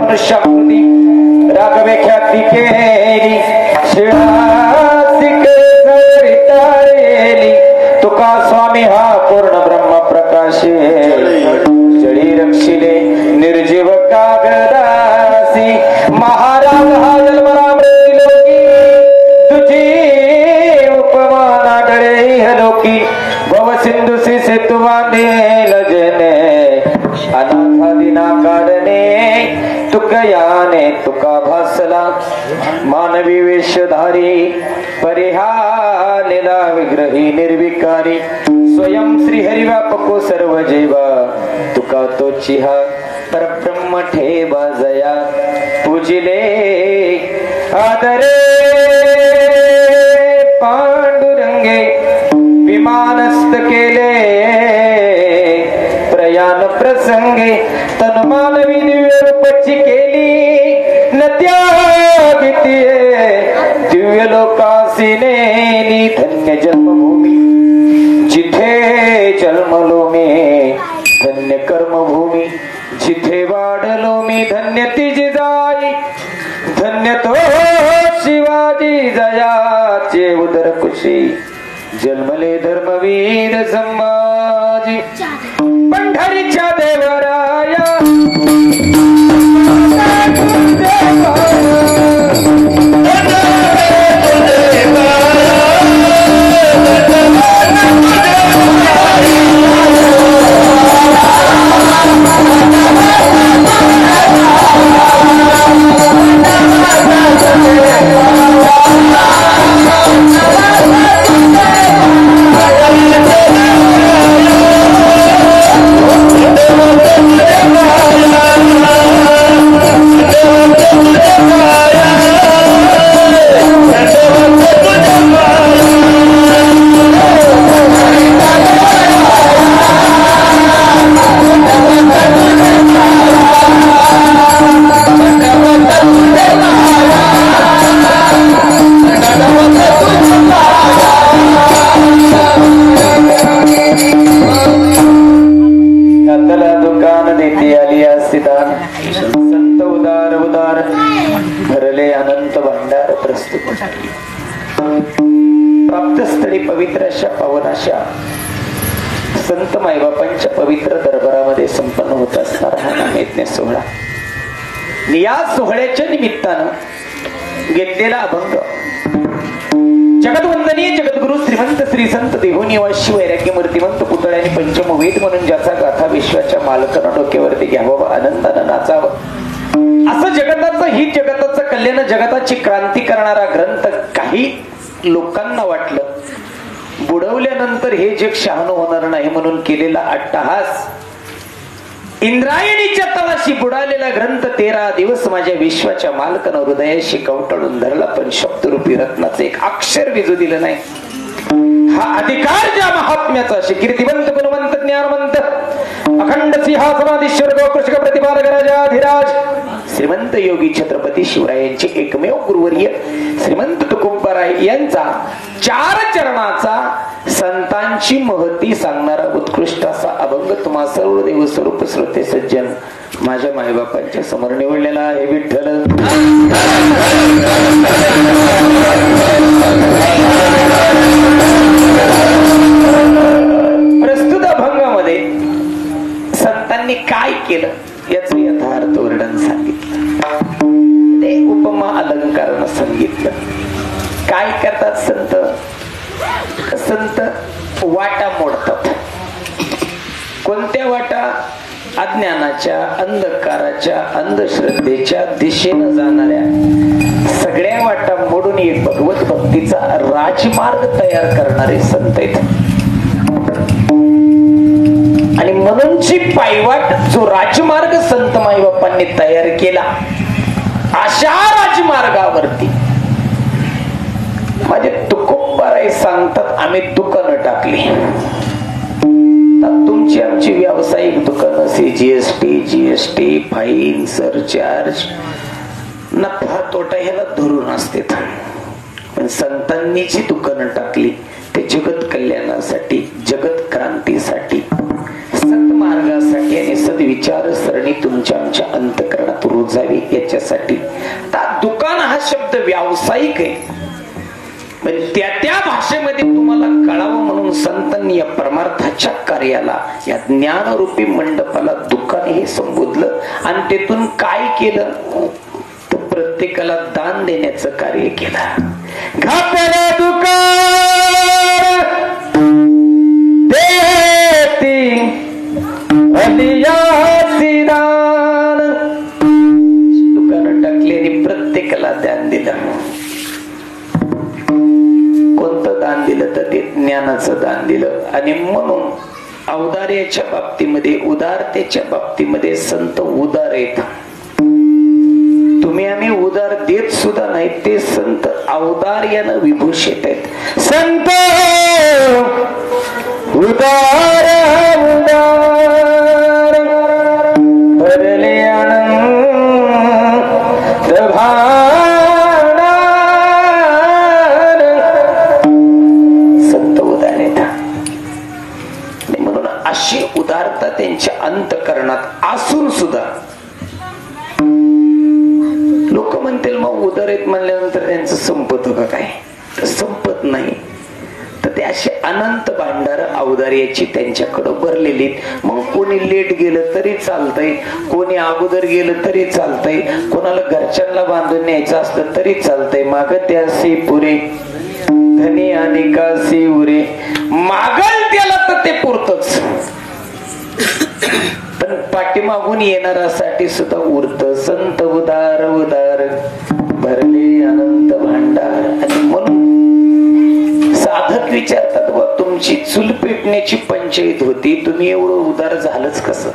मनुष्याकृती राघवे ख्याती केली शिळासिक सरितारेली तुका स्वामी हा पूर्ण ब्रह्म प्रकाशे जळी रक्षिले निर्जीव कागदासी महाराज हा जन्मराम लोकी तुझी उपमाना डळे लोकी भव सिंधू श्री सेतु लजने अनाथादिना काढणे तुकयाने तुका भासला मानवी वेशधारी परिहालेला विग्रही निर्विकारी स्वयं श्री हरिव्यापको सर्व जीवा तुका तोची हा परब्रह्म ठेवा जया पूजिले आदरे पांडुरंगे विमानस्थ केले प्रयाण प्रसंगे तन मानवी दिव्य रूपाची केली नत्यागिती दिव्य लोकासी नेली धन्य जन्मभूमी जिथे जन्मलो मी धन्य कर्मभूमी जिथे वाढलो मी धन्य तिजी जाई धन्य तो शिवाजी जयाचे उदर कुशी जन्मले धर्मवीर संभाजी पंढरीच्या देवराया प्राप्तस्थळी पवित्र अशा पावनाशा संत मायबापांच्या पवित्र दरबारामध्ये संपन्न होत असणारा हा नामयज्ञ सोहळा. या सोहळ्याच्या निमित्तानं घेतलेला अभंग जगदवंदनीय जगद्गुरु श्रीमंत श्री संत देहुनिवासी वैराग्य मूर्तिमंत पुतळ्याने पंचम वेद म्हणून ज्याचा गाथा विश्वाच्या मालकानं डोक्यावरती घ्यावं व आनंदानं नाचावं असं जगताचं हित जगताचं कल्याण जगताची क्रांती करणारा ग्रंथ काही लोकांना वाटलं बुडवल्यानंतर हे जग शहाणं होणार नाही म्हणून केलेला अट्टहास. इंद्रायणीच्या तळाशी बुडालेला ग्रंथ 13 दिवस माझ्या विश्वाच्या मालकानं हृदयाशी कवटाळून धरला पण शब्दरूपी रत्नाचं एक अक्षर विजू दिलं नाही. हा अधिकार ज्या महात्म्याचा कीर्तिवंत गुणवंत ज्ञानवंत अखंड सिंहासनाधीश्वर गोकृष्ण प्रतिपालक राजाधिराज श्रीमंत योगी छत्रपती शिवरायांचे एकमेव गुरुवर्य श्रीमंत तुकोबाराय यांचा 4 चरणाचा संतांची महती सांगणारा उत्कृष्ट असा अभंग तुम्हा सर्व देव स्वरूप श्रोते सज्जन माझ्या मायबापांच्या समोर निवडलेला आहे. विठ्ठल प्रस्तुत अभंगामध्ये संतांनी काय केलं याच यथार्थ वर्णन सांगितलं. ते उपमा अलंकारानं सांगितलं. काय करतात संत? संत वाटा मोडतात. कोणत्या वाटा? अज्ञानाच्या अंधकाराच्या अंधश्रद्धेच्या दिशेनं जाणाऱ्या सगळ्या वाटा मोडून एक भगवत भक्तीचा राजमार्ग तयार करणारे संत आहेत. आणि म्हणूनची पायवाट जो राजमार्ग संत माईबापांनी तयार केला अशा राजमार्गावरती माझे तुकोबाराय सांगतात आम्ही दुकानं टाकली. तुमची आमची व्यावसायिक दुकानं जीएसटी फाईन सरचार्ज नफा तोटा ह्याला धरून असते. पण संतांनी जी दुकानं टाकली ते जगत कल्याणासाठी जगत क्रांतीसाठी. संत सन्मार्गासाठी आणि सद्विचार सरणी तुमच्या आमच्या अंतःकरणात रुजावी याच्यासाठी. दुकान हा शब्द व्यावसायिक आहे, त्या त्या भाषेमध्ये तुम्हाला कळावं म्हणून संतांनी या परमार्थाच्या कार्याला, या ज्ञानरूपी मंडपाला दुकान हे संबोधलं. आणि तेथून काय केलं तर प्रत्येकाला दान देण्याचं कार्य केलं. घातले दुकान देती अलियासी दान, दुकान टाकले आणि प्रत्येकाला दान दिलं. कोणतं दान दिलं तर ते ज्ञानाचं दान दिलं. आणि म्हणून औदार्याच्या बाबतीमध्ये, उदारतेच्या बाबतीमध्ये संत उदार आहेत. तुम्ही आम्ही उदार देत सुद्धा नाही, ते संत औदार्यानं विभूषित आहेत. संत उदार उदार भरले आनंद अशी उदारता त्यांच्या अंतःकरणात असून सुद्धा लोक म्हणतील मग उदार आहेत म्हणल्यानंतर त्यांचं संपत का काय? संपत नाही. तर ते असे अनंत भांडार औदार्याची त्यांच्याकडे भरलेली. मग कोणी लेट गेलं तरी चालतंय, कोणी अगोदर गेलं तरी चालतंय, कोणाला घरच्यांना बांधून न्यायचं असलं तरी चालतंय. माग त्यासी पुरे धनी अनेकासी उरे, मागल त्याला तर ते पुरतच, पण पाठीमागून येणाऱ्यासाठी सुद्धा उरत. संत उदार उदार भरले अनंत भांडार. आणि म्हणून साधक विचारतात, बा तुमची चूल पेटण्याची पंचायत होती, तुम्ही एवढं उदार झालंच कसं?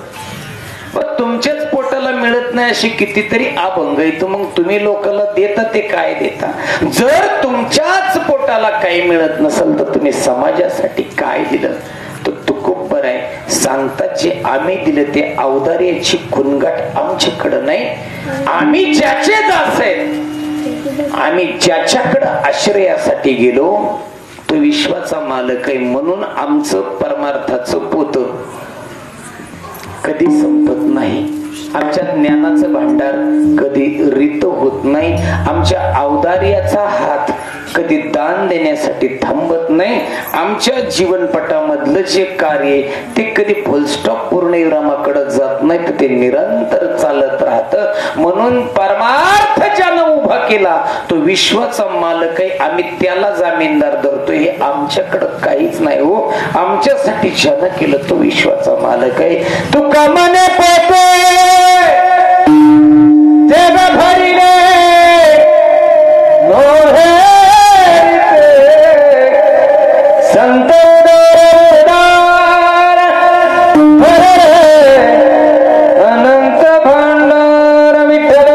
तुमच्याच पोटाला मिळत नाही अशी कितीतरी अभंग आहे, मग तुम्ही लोकांना देता ते काय देता? जर तुमच्याच पोटाला काही मिळत नसेल तर तुम्ही समाजासाठी काय दिलं? तर तुकोबर आहे सांगतात, जे आम्ही दिलं ते औदार्याची खुणगाट आमच्याकडे नाही. आम्ही ज्याचे दास आहेत, आम्ही ज्याच्याकडे आश्रयासाठी गेलो तो विश्वाचा मालक आहे. म्हणून आमचं परमार्थाचं पोत कधी संपत नाही. आमच्या ज्ञानाचं भांडार कधी रित होत नाही. आमच्या औदार्याचा हात कधी दान देण्यासाठी थांबत नाही. आमच्या जीवनपटामधलं जे कार्य ते कधी फुलस्टॉप पूर्णविरामाकडे जात नाही, तर ते निरंतर चालत राहतं. म्हणून परमार्थ ज्यानं उभा केला तो विश्वाचा मालक आहे, आम्ही त्याला जामीनदार धरतो. हे आमच्याकडे काहीच नाही हो. आमच्यासाठी ज्यानं केलं तो विश्वाचा मालक आहे. तू कमने पोते जग भरिले नोहे संत अनंत भांडार विठ्ठल.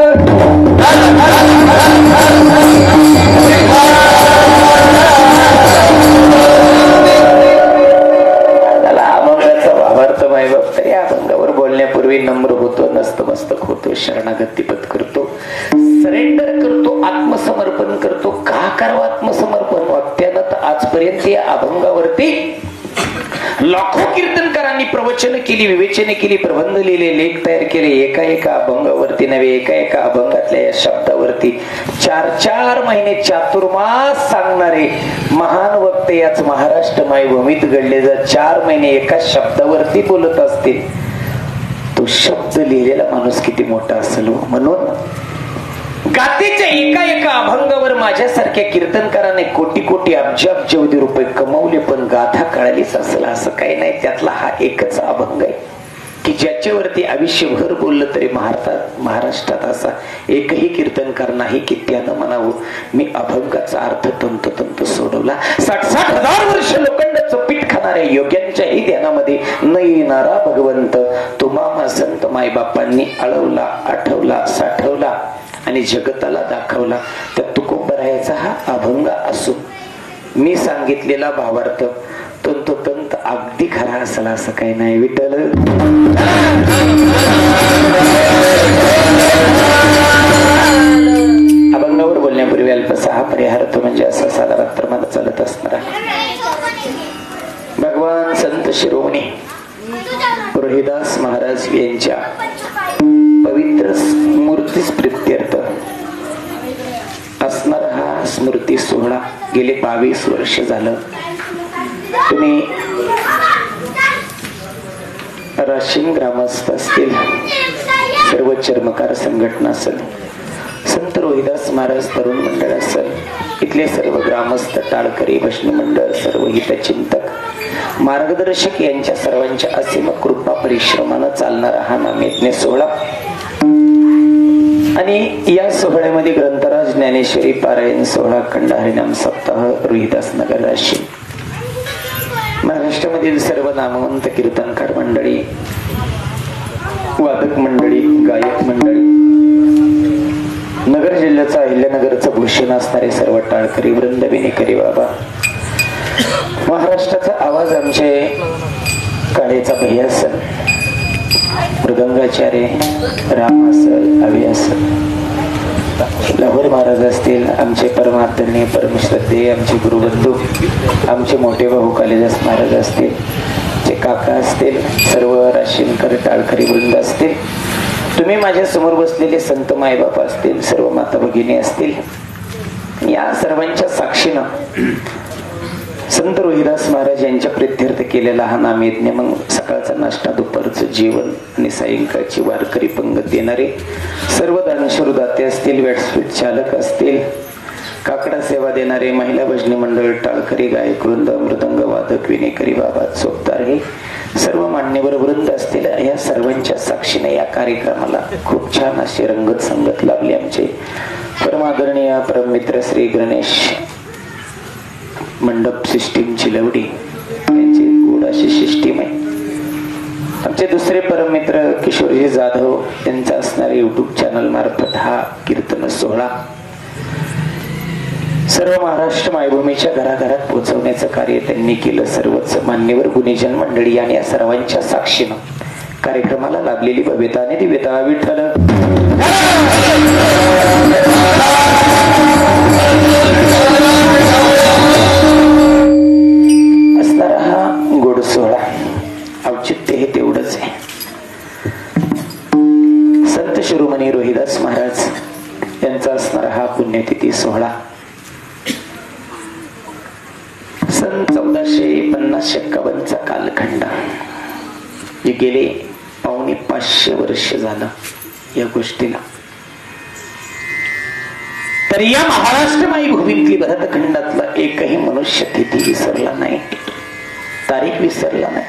अभंगाचा भावार्थ मायबाप तरी अभंगावर बोलण्यापूर्वी नम्र होतो, नस्तमस्तक होतो, शरणागती पत्करतो, सरेंडर करतो, आत्मसमर्पण करतो. का करावं आत्मसमर्पण? वाक्यानं तर आजपर्यंत या अभंगावरती लाखो कीर्तनकारांनी प्रवचन केली, विवेचने केली, प्रबंध लिहिले, लेख तयार केले. एका एका अभंगावरती नव्हे, एका एका अभंगातल्या या शब्दावरती 4-4 महिने चातुर्मास सांगणारे महान वक्ते याच महाराष्ट्र मायभूमीत घडले. जर 4 महिने एका शब्दावरती बोलत असतील, तो शब्द लिहिलेला माणूस किती मोठा असेल. म्हणून गातेच्या एका एका अभंगावर माझ्यासारख्या कीर्तनकाराने कोटी कोटी अब्जावधी रुपये कमावले, पण गाथा कळालीच असेल असं काही नाही. त्यातला हा एकच अभंग आहे की ज्याच्यावरती आयुष्यभर बोललं तरी महाराष्ट्रात असा एकही कीर्तनकार नाही की त्यानं म्हणावं मी अभंगाचा अर्थ तंतोतंत सोडवला. 60-60 हजार वर्ष लोखंडाचं पीठ खाणाऱ्या योग्यांच्याही ध्यानामध्ये न येणारा भगवंत तुम्हा संत मायबापांनी अळवला, आठवला, साठवला आणि जगताला दाखवला. त्या तुकोबरायाचा हा अभंग असून मी सांगितलेला भावार्थ तंतोतंत अगदी खरा असला असं काही नाही. विठ्ठल अभंगावर बोलण्यापूर्वी अल्पसा हा परिहार तो म्हणजे असा साधारण तर मला चालत असणारा भगवान संत शिरोमणी पुरोहित गेले 22 वर्ष झालं तुम्ही राशीन ग्रामस्थ असतील, सर्व चर्मकार संघटना असेल, संत रोहिदास महाराज तरुण मंडळ असेल, इथले सर्व ग्रामस्थ, टाळकरी, भजनी मंडळ, सर्व हितचिंतक, मार्गदर्शक यांच्या सर्वांच्या असीम कृपा परिश्रमानं चालणारा हा नामयज्ञ सोहळा आणि या सोहळ्यामध्ये ग्रंथराज ज्ञानेश्वरी पारायण सोहळा, खंड हरिनाम सप्ताह, रोहिदास नगर राशी, महाराष्ट्रामधील सर्व नामवंत कीर्तनकार मंडळी, वादक मंडळी, गायक मंडळी, नगर जिल्ह्याचा अहिल्यानगरचं भूषण असणारे सर्व टाळकरी वृंद, विनेकरी बाबा, महाराष्ट्राचा आवाज आमचे काळेचा भैया असल, मृदंगाचार्य राम असल, अभि असल, लाहोर महाराज असतील, आमचे परमादरणीय परमश्रद्धेय आमचे गुरुबंधू, आमचे मोठे भाऊ कालिदास महाराज असतील, जे काका असतील, सर्व राशीनकर टाळकरी वृंद असतील, तुम्ही माझ्या समोर बसलेले संत मायबाप असतील, सर्व माता भगिनी असतील, या सर्वांच्या साक्षीनं संत रोहिदास महाराज यांच्या प्रित्यर्थ केलेला हा नामयज्ञ, मग सकाळचा नाश्ता, दुपारचं जेवण आणि सायंकाळची वारकरी पंगत देणारे सर्व दानशूर दाते असतील, व्यासपीठ चालक असतील, काकडा सेवा देणारे महिला भजनी मंडळ, टाळकरी, गायक वृंद, मृदंग वादक, विनेकरी बाबा, चोपदार, हे सर्व मान्यवर वृंद असतील, या सर्वांच्या साक्षीने या कार्यक्रमाला खूप छान अशी रंगत संगत लाभली. आमचे परमादरणीय परममित्र श्री गणेश मंडप सिस्टीम चिलवडी यांची गोड अशी सिस्टीम आहे. आमचे दुसरे परममित्र किशोरजी जाधव यांचा असणारे युट्यूब चॅनल मार्फत हा कीर्तन सोहळा सर्व महाराष्ट्र मायभूमीच्या घराघरात पोहोचवण्याचं कार्य त्यांनी केलं. सर्वच मान्यवर गुणीजन मंडळी आणि या सर्वांच्या साक्षीनं कार्यक्रमाला लाभलेली भव्यता आणि दिव्यता विठ्ठल असणारा हा गोड सोहळा, औचित्य हे तेवढंच आहे. संत शिरोमणी रोहिदास महाराज यांचा असणारा हा पुण्यतिथी सोहळा सन 1450-51 कालखंड, जे गेले 450 वर्ष झालं या गोष्टीला. तर या महाराष्ट्र मायभूमीतली भरतखंडातला एकही मनुष्य तिथी विसरला नाही, तारीख विसरला नाही.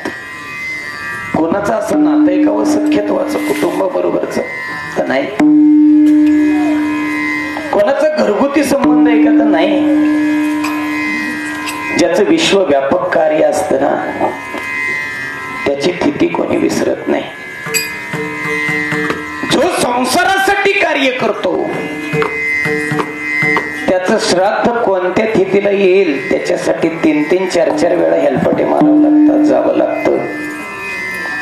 कोणाचं असं नातं आहे का व सख्यत्वाचं कुटुंबाबरोबरच तर नाही, कोणाचा घरगुती संबंध आहे का तर नाही. ज्याचं विश्वव्यापक कार्य असतं ना, त्याची तिथी कोणी विसरत नाही. जो संसारासाठी कार्य करतो त्याचं श्राद्ध कोणत्या तिथीला येईल त्याच्यासाठी 3-3, 4-4 वेळा हेलपटे मारावं लागतात, जावं लागतं.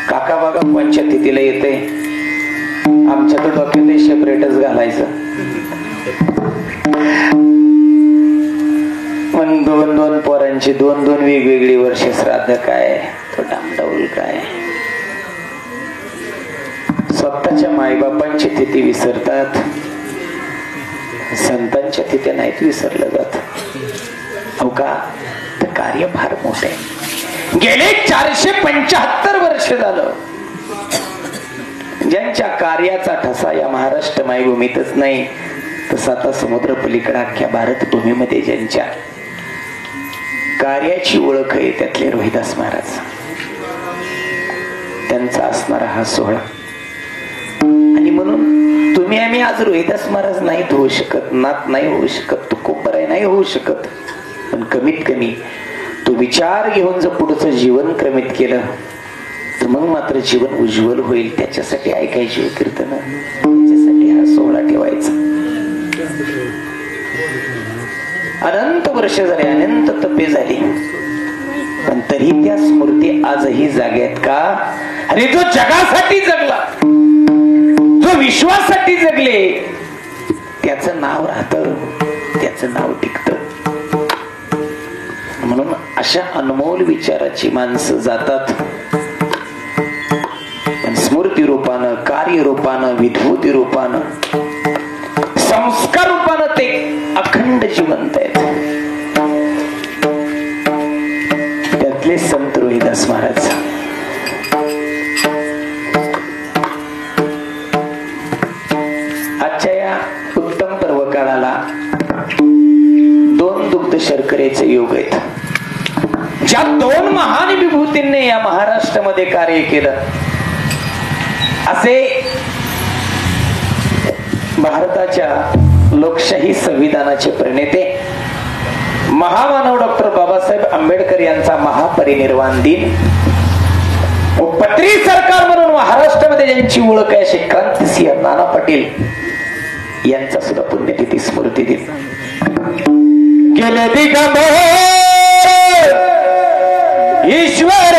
काका बागा कोणत्या तिथीला येते, आमच्या तर डोक्यात सेपरेटच घालायचं. पण 2-2 पोरांची 2-2 वेगवेगळी वर्ष श्राद्ध काय, तो डामडाऊल काय. स्वतःच्या मायबापांची तिथी विसरतात, संतांच्या तिथे नाहीत विसरलं जात. हो का, तर कार्य फार मोठे. गेले 475 वर्ष झालं ज्यांच्या कार्याचा ठसा या महाराष्ट्र मायभूमीतच नाही तर 7 समुद्र पलीकडे अख्ख्या भारत भूमीमध्ये ज्यांच्या कार्याची ओळख आहे त्यातले रोहिदास महाराज, त्यांचा असणारा हा सोहळा. आणि म्हणून तुम्ही आम्ही आज रोहिदास महाराज नाहीत होऊ शकत, नात नाही होऊ शकत, तुकोबराय नाही होऊ शकत, पण कमीत कमी तो विचार घेऊन जर पुढचं जीवन क्रमित केलं तर मग मात्र जीवन उज्ज्वल होईल. त्याच्यासाठी ऐकायची कीर्तन, त्याच्यासाठी हा सोहळा ठेवायचा. अनंत वर्ष झाले, अनंत तपे झाली, पण तरी त्या स्मृती आजही जाग्यात का. अरे जो जगासाठी जगला, जो विश्वासाठी जगले, त्याचं नाव राहतं, त्याचं नाव टिकतं. म्हणून अशा अनमोल विचाराची माणसं जातात, पण स्मृती रूपानं, कार्य रूपानं, विभूती रूपानं, संस्कार रूपानं ते अखंड जिवंत आहेत. रोहिदास महाराज. आजच्या या उत्तम पर्व काळाला 2 दुग्ध शर्करेचे योग आहेत. ज्या 2 महान विभूतींनी या महाराष्ट्रामध्ये कार्य केलं असे भारताच्या लोकशाही संविधानाचे प्रणेते महामानव डॉक्टर बाबासाहेब आंबेडकर यांचा महापरिनिर्वाण दिन व पत्री सरकार म्हणून महाराष्ट्रामध्ये ज्यांची ओळख आहे असे क्रांतिसिंह नाना पाटील यांचा सुद्धा पुण्यतिथी स्मृती दिन. गेले दिगंबर ईश्वर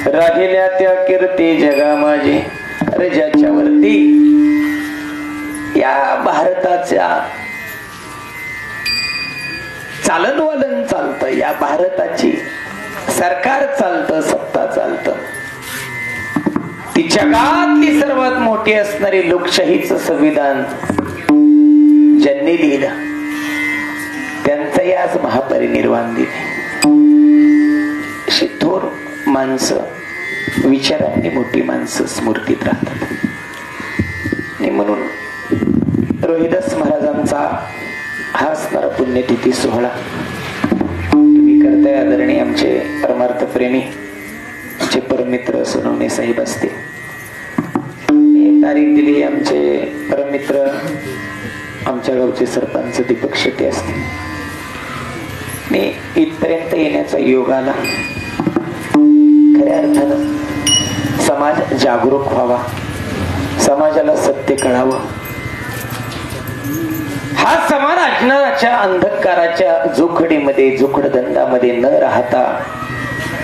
राहिल्या त्या कीर्ती जगा माझे. अरे ज्याच्यावरती या भारताच्या चालनवालन चालतं, या भारताची सरकार चालतं, सत्ता चालतं, ती जगातली सर्वात मोठी असणारी लोकशाहीचं संविधान ज्यांनी लिहिलं त्यांचंही आज महापरिनिर्वाण दिन. अशी थोर माणसं, विचारांनी मोठी माणसं स्मृतीत राहतात. आणि म्हणून रोहिदास महाराजांचा हा असणारा पुण्यतिथी सोहळा तुम्ही करताय. आदरणीय आमचे परमार्थ प्रेमी आमचे परममित्र सोनवणे साहेब असतील. तारीख दिली आमचे परममित्र आमच्या गावचे सरपंच दीपक शेट्टी असतील. आणि इथपर्यंत येण्याचा योग आला. खऱ्या अर्थानं समाज जागरूक व्हावा, समाजाला सत्य कळावं. हा समाज अज्ञानाच्या अंधकाराच्या जोखडीमध्ये, जोखडधंदामध्ये न राहता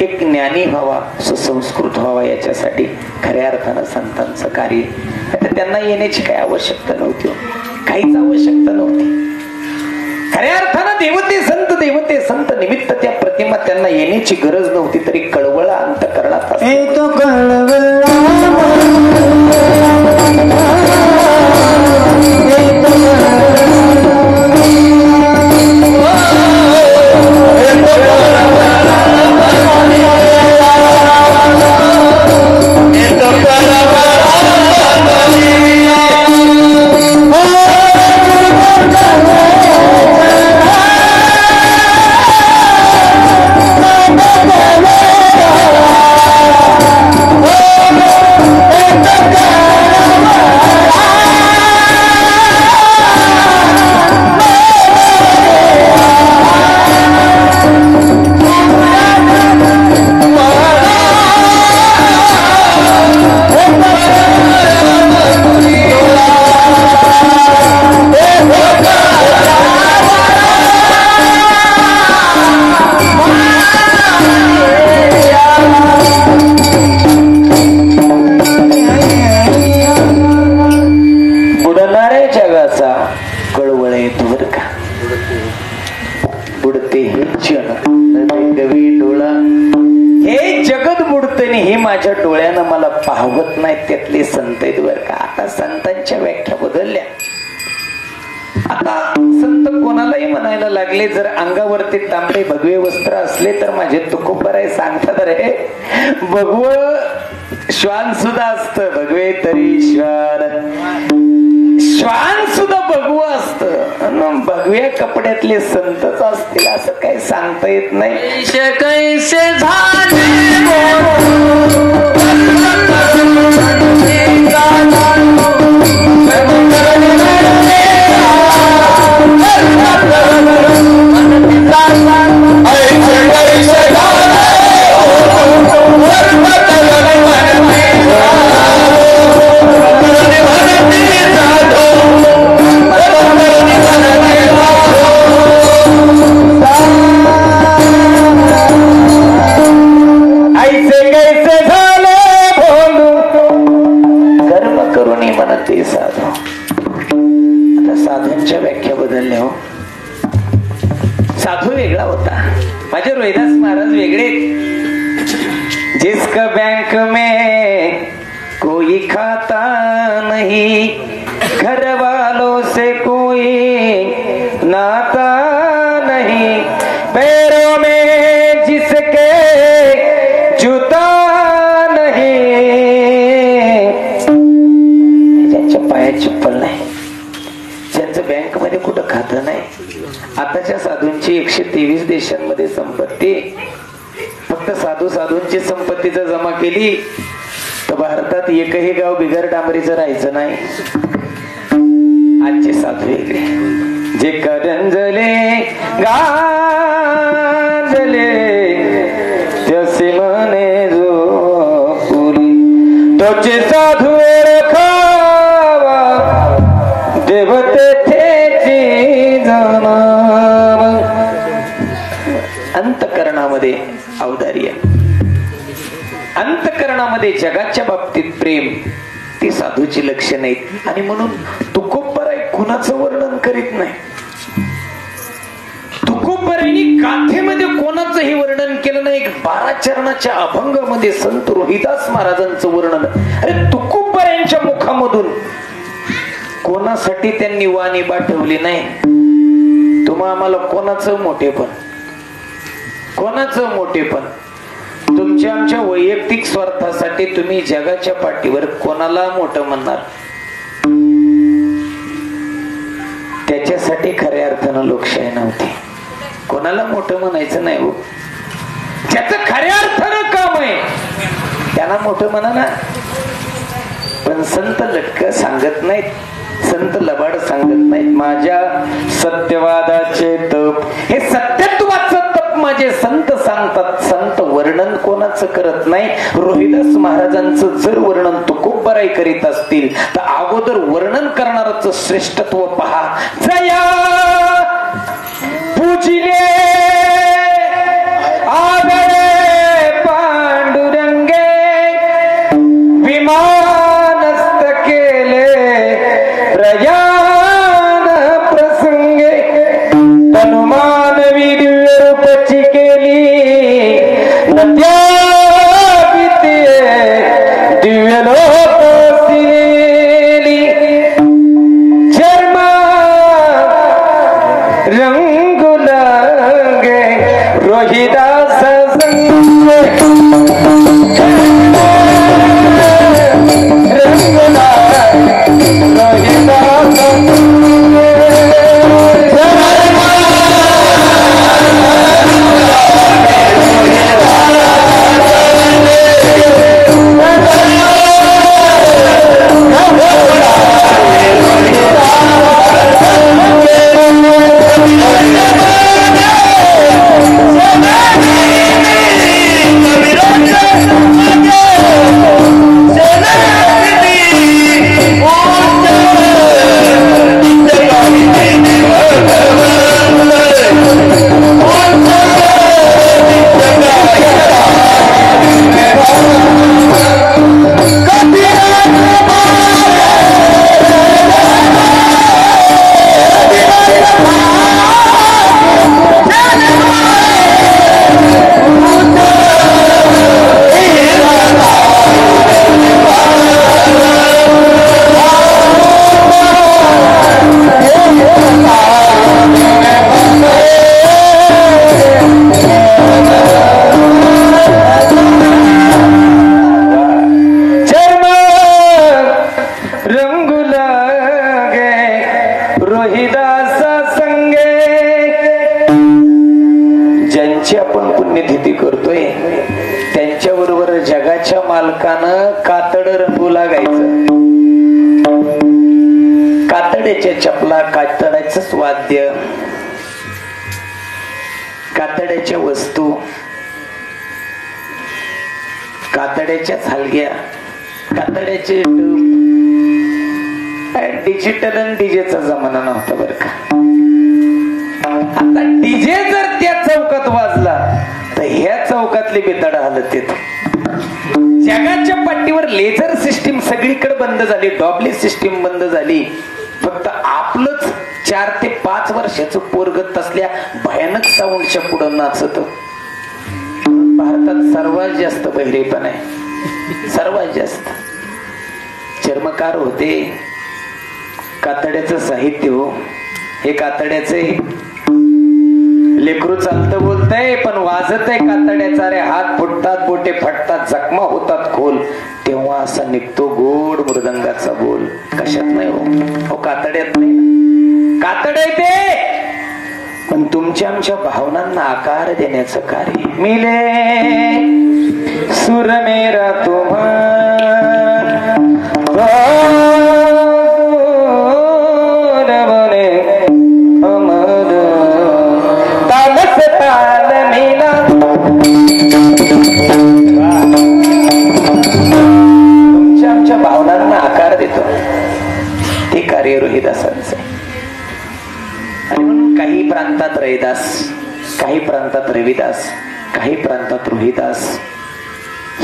एक ज्ञानी व्हावा, सुसंस्कृत व्हावा, याच्यासाठी खऱ्या अर्थानं संतांचं कार्य. आता त्यांना येण्याची काही आवश्यकता नव्हती, काहीच आवश्यकता नव्हती. खऱ्या अर्थानं देवते संत निमित्त त्या प्रतिमा त्यांना येण्याची गरज नव्हती. तरी कळवळा अंतःकरणात पाहवत नाहीत त्यातले संत आहेत बरं का. आता संतांच्या व्याख्या बदलल्या. आता म्हणायला लागले, जर अंगावरती तांबडे भगवे वस्त्र असले तर माझे तुकोबराय सांगतात रे, भगव श्वान सुद्धा असत, भगवे तरी श्वान सुद्धा भगव असत, भगव्या कपड्यातले संतच असतील असं काही सांगता येत नाही. कैसे झाले साधूंच्या व्याख्या बदलल्या हो. साधू वेगळा होता, माझे रोहिदास महाराज वेगळे. जिसका बैंक में कोई खाता नहीं, घर वालों से कोई नाता नहीं, पैरों में जिसके जूता नहीं, ज्यांच्या पायात चप्पल नाही, ज्यांचं बँक मध्ये कुठं खातं नाही. आताच्या साधूंची 123 देशांमध्ये संपत्ती. फक्त साधूंची संपत्ती जर जमा केली तर भारतात एकही गाव बिगर डांबरीचं राहायचं नाही. आजचे साधू वेगळे, जे करंजले गांजले तसे म्हणे जो पुरी, तोचे साधू ओळखावा देवते अंतकरणामध्ये औदार्य, अंतकरणामध्ये जगाच्या बाबतीत प्रेम, ती साधूची लक्षण आहेत. आणि म्हणून तुकोबराय कुणाचं वर्णन करीत नाही. तुकोबरायांनी गाथेमध्ये कोणाचंही वर्णन केलं नाही. 12 चरणाच्या अभंगामध्ये संत रोहिदास महाराजांचं वर्णन. अरे तुकोबरायांच्या मुखामधून कोणासाठी त्यांनी वाणीबा ठेवली नाही. तुम्हा आम्हाला कोणाचं मोठेपण तुमच्या आमच्या वैयक्तिक स्वार्थासाठी तुम्ही जगाच्या पाठीवर कोणाला मोठं म्हणणार, त्याच्यासाठी खऱ्या अर्थानं लोकशाही नव्हती. कोणाला मोठं म्हणायचं नाही हो. ज्याचं खऱ्या अर्थानं काम आहे त्यांना मोठं म्हणा ना. पण संत लटक सांगत नाहीत, संत लबाड सांगत नाहीत. माझ्या सत्यवादाचे तप, हे सत्यत्वाचं तप माझे संत सांगतात. संत वर्णन कोणाचं करत नाही. रोहिदास महाराजांचं जर वर्णन तुकोबराय करीत असतील तर अगोदर वर्णन करणारच श्रेष्ठत्व पहा. जया पूजिले आगळे पांडुरंगे, विमानस्थ केले प्रयाण प्रसंगे, तनुमानवी दिव्य रूपची केली नद्या दिव्य लोक सिली, चर्मा रंगुला जगाच्या मालकानं कातड रंगू लागायचं. कातड्याच्या चपला, कातड्याच वाद्य, कातड्याच्या वस्तू, कातड्याच्या हलग्या, कातड्याचे डिजिटल आणि डीजेचा जमाना नव्हता बर का. आता डीजे जर त्या चौकात वाजला तर ह्या चौकातले बेताड हालत येत. जगाच्या पाठीवर लेझर सिस्टीम सगळीकडे बंद झाली, डॉबली सिस्टीम बंद झाली. फक्त आपलंच 4 ते 5 वर्षाचं पोरगत असल्या भयानक साऊंडच्या पुढे नाचत. भारतात सर्वात जास्त बहिरेपण आहे, सर्वात जास्त. चर्मकार होते, कातड्याचं साहित्य हो, हे कातड्याचे. लेकरू चालतं बोलतय पण वाजत आहे कातड्याचा. रे हात फुटतात, बोटे फटतात, जखमा होतात खोल, तेव्हा असा निघतो गोड मृदंगाचा बोल. कशात नाही हो, कातड्यात नाही. कातड आहे ते, पण तुमच्या आमच्या भावनांना आकार देण्याचं कार्य. मिले सुर मेरा तुम्हारा तुमच्या आमच्या भावनांना आकार देतो ते कार्य रोहिदासांचे. आणि म्हणून काही प्रांतात रविदास, काही प्रांतात रविदास, काही प्रांतात रोहिदास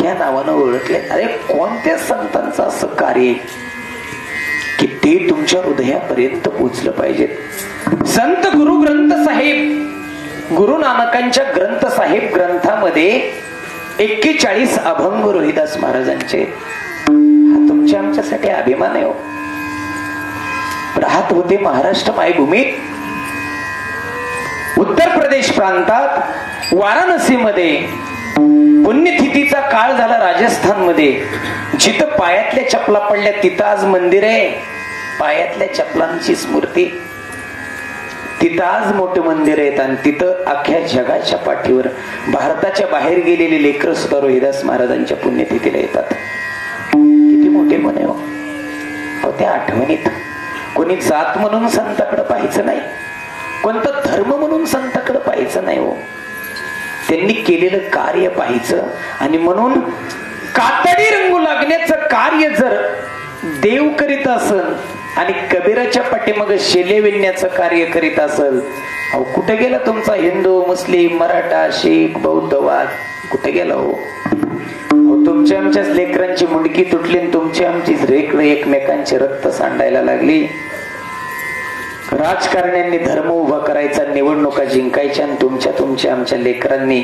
या नावानं ओळखले. अरे कोणत्या संतांचं असं कार्य की ते तुमच्या हृदयापर्यंत पोचलं पाहिजे. संत गुरु ग्रंथ साहेब, गुरु नानकांच्या ग्रंथ साहेब ग्रंथामध्ये 41 अभंग रोहिदास महाराजांचे. हा तुमच्या आमच्यासाठी अभिमान आहे हो. राहत होते महाराष्ट्र मायभूमीत, उत्तर प्रदेश प्रांतात वाराणसीमध्ये. पुण्यतिथीचा काळ झाला राजस्थानमध्ये. जिथं पायातल्या चपला पडल्या तिथं आज मंदिर आहे. पायातल्या चपलांची स्मृती, तिथं आज मोठे मंदिर आहेत. आणि तिथं अख्ख्या जगाच्या पाठीवर भारताच्या बाहेर गेलेले लेकर सुद्धा रोहिदास महाराजांच्या पुण्यतिथीला येतात. किती मोठे मन आहे हो. त्या आठवणीत कोणी जात म्हणून संताकडे पाहायचं नाही, कोणता धर्म म्हणून संताकडे पाहायचं नाही हो. त्यांनी केलेलं कार्य पाहायचं. आणि म्हणून कातडी रंगू लागण्याचं कार्य जर देव करीत असेल आणि कबीराच्या पाठीमागे शेले विणण्याचं कार्य करीत असेल, अहो कुठे गेला तुमचा हिंदू, मुस्लिम, मराठा, शीख, बौद्धवाद? कुठे गेला हो? तुमच्या आमच्याच लेकरांची मुंडकी तुटली, तुमची आमचीच रेकडे एकमेकांचे रक्त सांडायला लागली. राजकारण्यांनी धर्म उभा करायचा, निवडणुका जिंकायच्या, आणि तुमच्या आमच्या लेकरांनी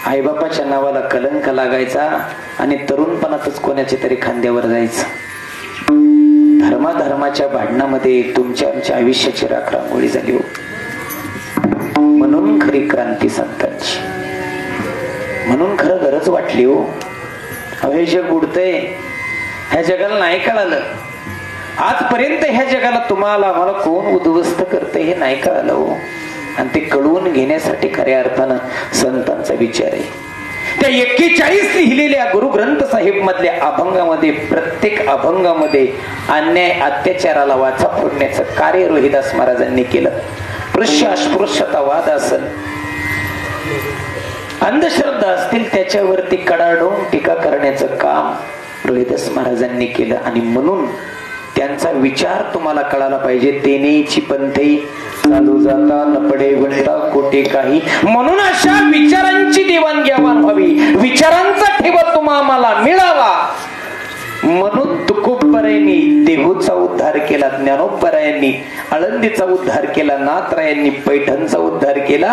आईबापाच्या नावाला कलंक लागायचा आणि तरुणपणातच कोणाच्या तरी खांद्यावर जायचं. धर्माच्या भांडणामध्ये तुमच्या आमच्या आयुष्याची राखरांगोळी झाली हो. म्हणून खरी क्रांती संतांची, म्हणून खरं गरज वाटली हो. हे जग उडतंय, ह्या जगाला नाही कळालं. आजपर्यंत ह्या जगाला तुम्हाला आम्हाला कोण उद्ध्वस्त करते हे नाही कळालं हो. आणि ते कळवून घेण्यासाठी खऱ्या अर्थानं संतांचा विचार आहे. त्या 41 लिहिलेल्या गुरु ग्रंथ साहेब मधल्या अभंगामध्ये, प्रत्येक अभंगामध्ये अन्याय अत्याचाराला वाचा फोडण्याचं कार्य रोहिदास महाराजांनी केलं. स्पृश्य अस्पृश्यता वाद असेल, अंधश्रद्धा असतील, त्याच्यावरती कडाडून टीका करण्याचं काम रोहिदास महाराजांनी केलं. आणि म्हणून त्यांचा विचार तुम्हाला कळायला पाहिजे. तेनेची पंथई चालू जाता नपडे गुंता कोटे काही, म्हणून अशा विचारांची देवाणघेवाण व्हावी, विचारांचा ठेवा तुम्हाला मिळावा. म्हणून तुकोबरायांनी देहूचा उद्धार केला, ज्ञानोबरायांनी आळंदीचा उद्धार केला, नाथरायांनी पैठणचा उद्धार केला,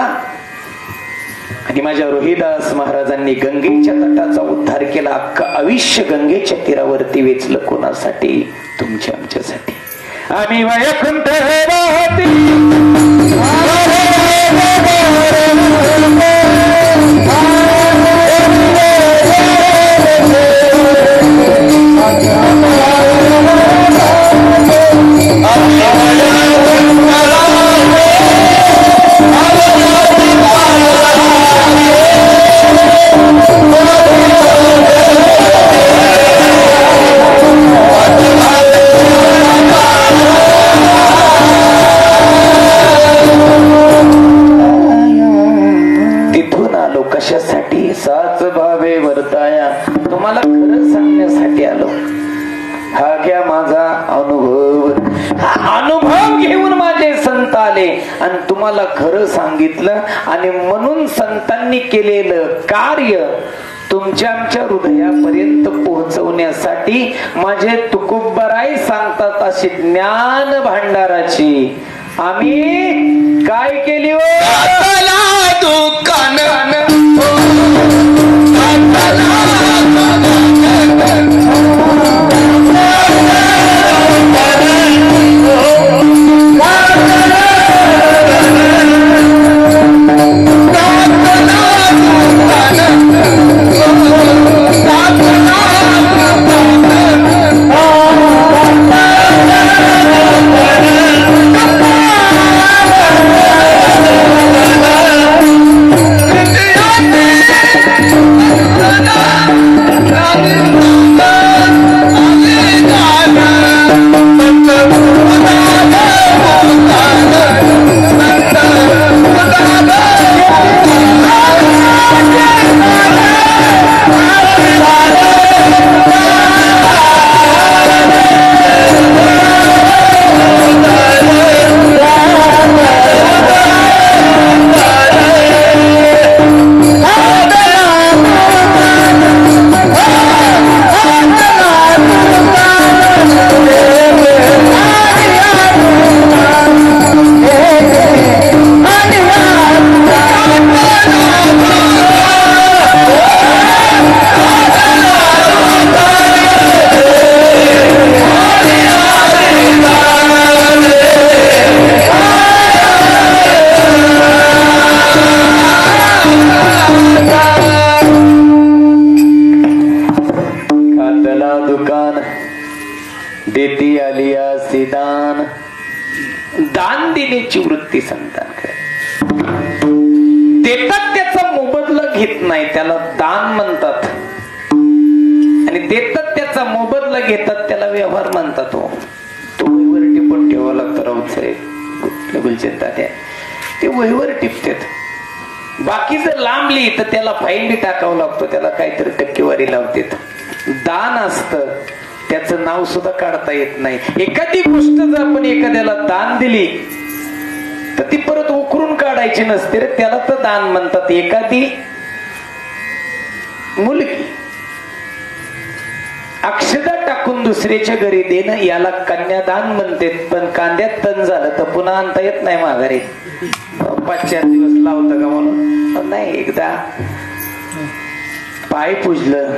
आणि माझ्या रोहिदास महाराजांनी गंगेच्या तटाचा उद्धार केला. अख्खा आयुष्य गंगेच्या तीरावरती वेचलं. कोणासाठी? तुमच्या आमच्यासाठी. आम्ही वैकुंठ हृदया, तुम्हाला खरं सांगण्यासाठी आलो. हा घ्या माझा अनुभव. हा अनुभव घेऊन माझे संत आले आणि तुम्हाला खरं सांगितलं. आणि म्हणून संतांनी केलेलं कार्य तुमच्या आमच्या हृदयापर्यंत पोहोचवण्यासाठी माझे तुकोबराय सांगतात अशी ज्ञान भांडाराची आम्ही काय केली हो. दान देण्याची वृत्ती संतांकडे. देतात त्याचा मोबदला घेत नाही, त्याला दान म्हणतात. आणि देतात त्याचा मोबदला घेतात, त्याला व्यवहार म्हणतात. तो वहीवर टिपून ठेवावा लागतो. राऊत साहेब गुलचंद ते वहीवर टिपतात. बाकी जर लांबली तर त्याला फाईन बी टाकावं लागतो, त्याला काहीतरी टक्केवारी लावतात. दान असतं त्याचं नाव सुद्धा काढता येत नाही. एखादी गोष्ट जर आपण एखाद्याला दान दिली तर ती परत उकरून काढायची नसते रे, त्याला तर दान म्हणतात. एखादी मुलगी अक्षदा टाकून दुसऱ्याच्या घरी देणं याला कन्यादान म्हणते. पण कांद्यात तण झालं तर पुन्हा आणता येत नाही माघारी. 5-4 दिवस लावतं का म्हणून नाही. एकदा पाय पुजलं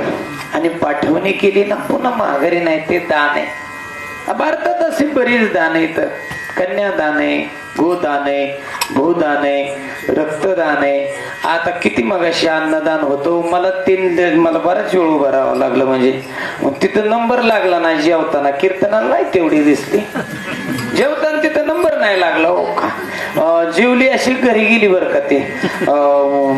आणि पाठवणी केली ना पुन्हा माघारी नाही, ते दान आहे. भारतात असे बरीच दान आहेत. कन्यादान आहे, गोदान आहे, भूदान आहे, रक्तदान आहे. आता किती मगाशी अन्नदान होतो. मला बराच वेळ उभं राहावं लागलं. म्हणजे तिथं नंबर लागला नाही. जेवताना कीर्तनाला नाही तेवढी दिसली, जेवताना तिथं नंबर नाही लागला. हो का जेवली अशी घरी गेली बरं का. ते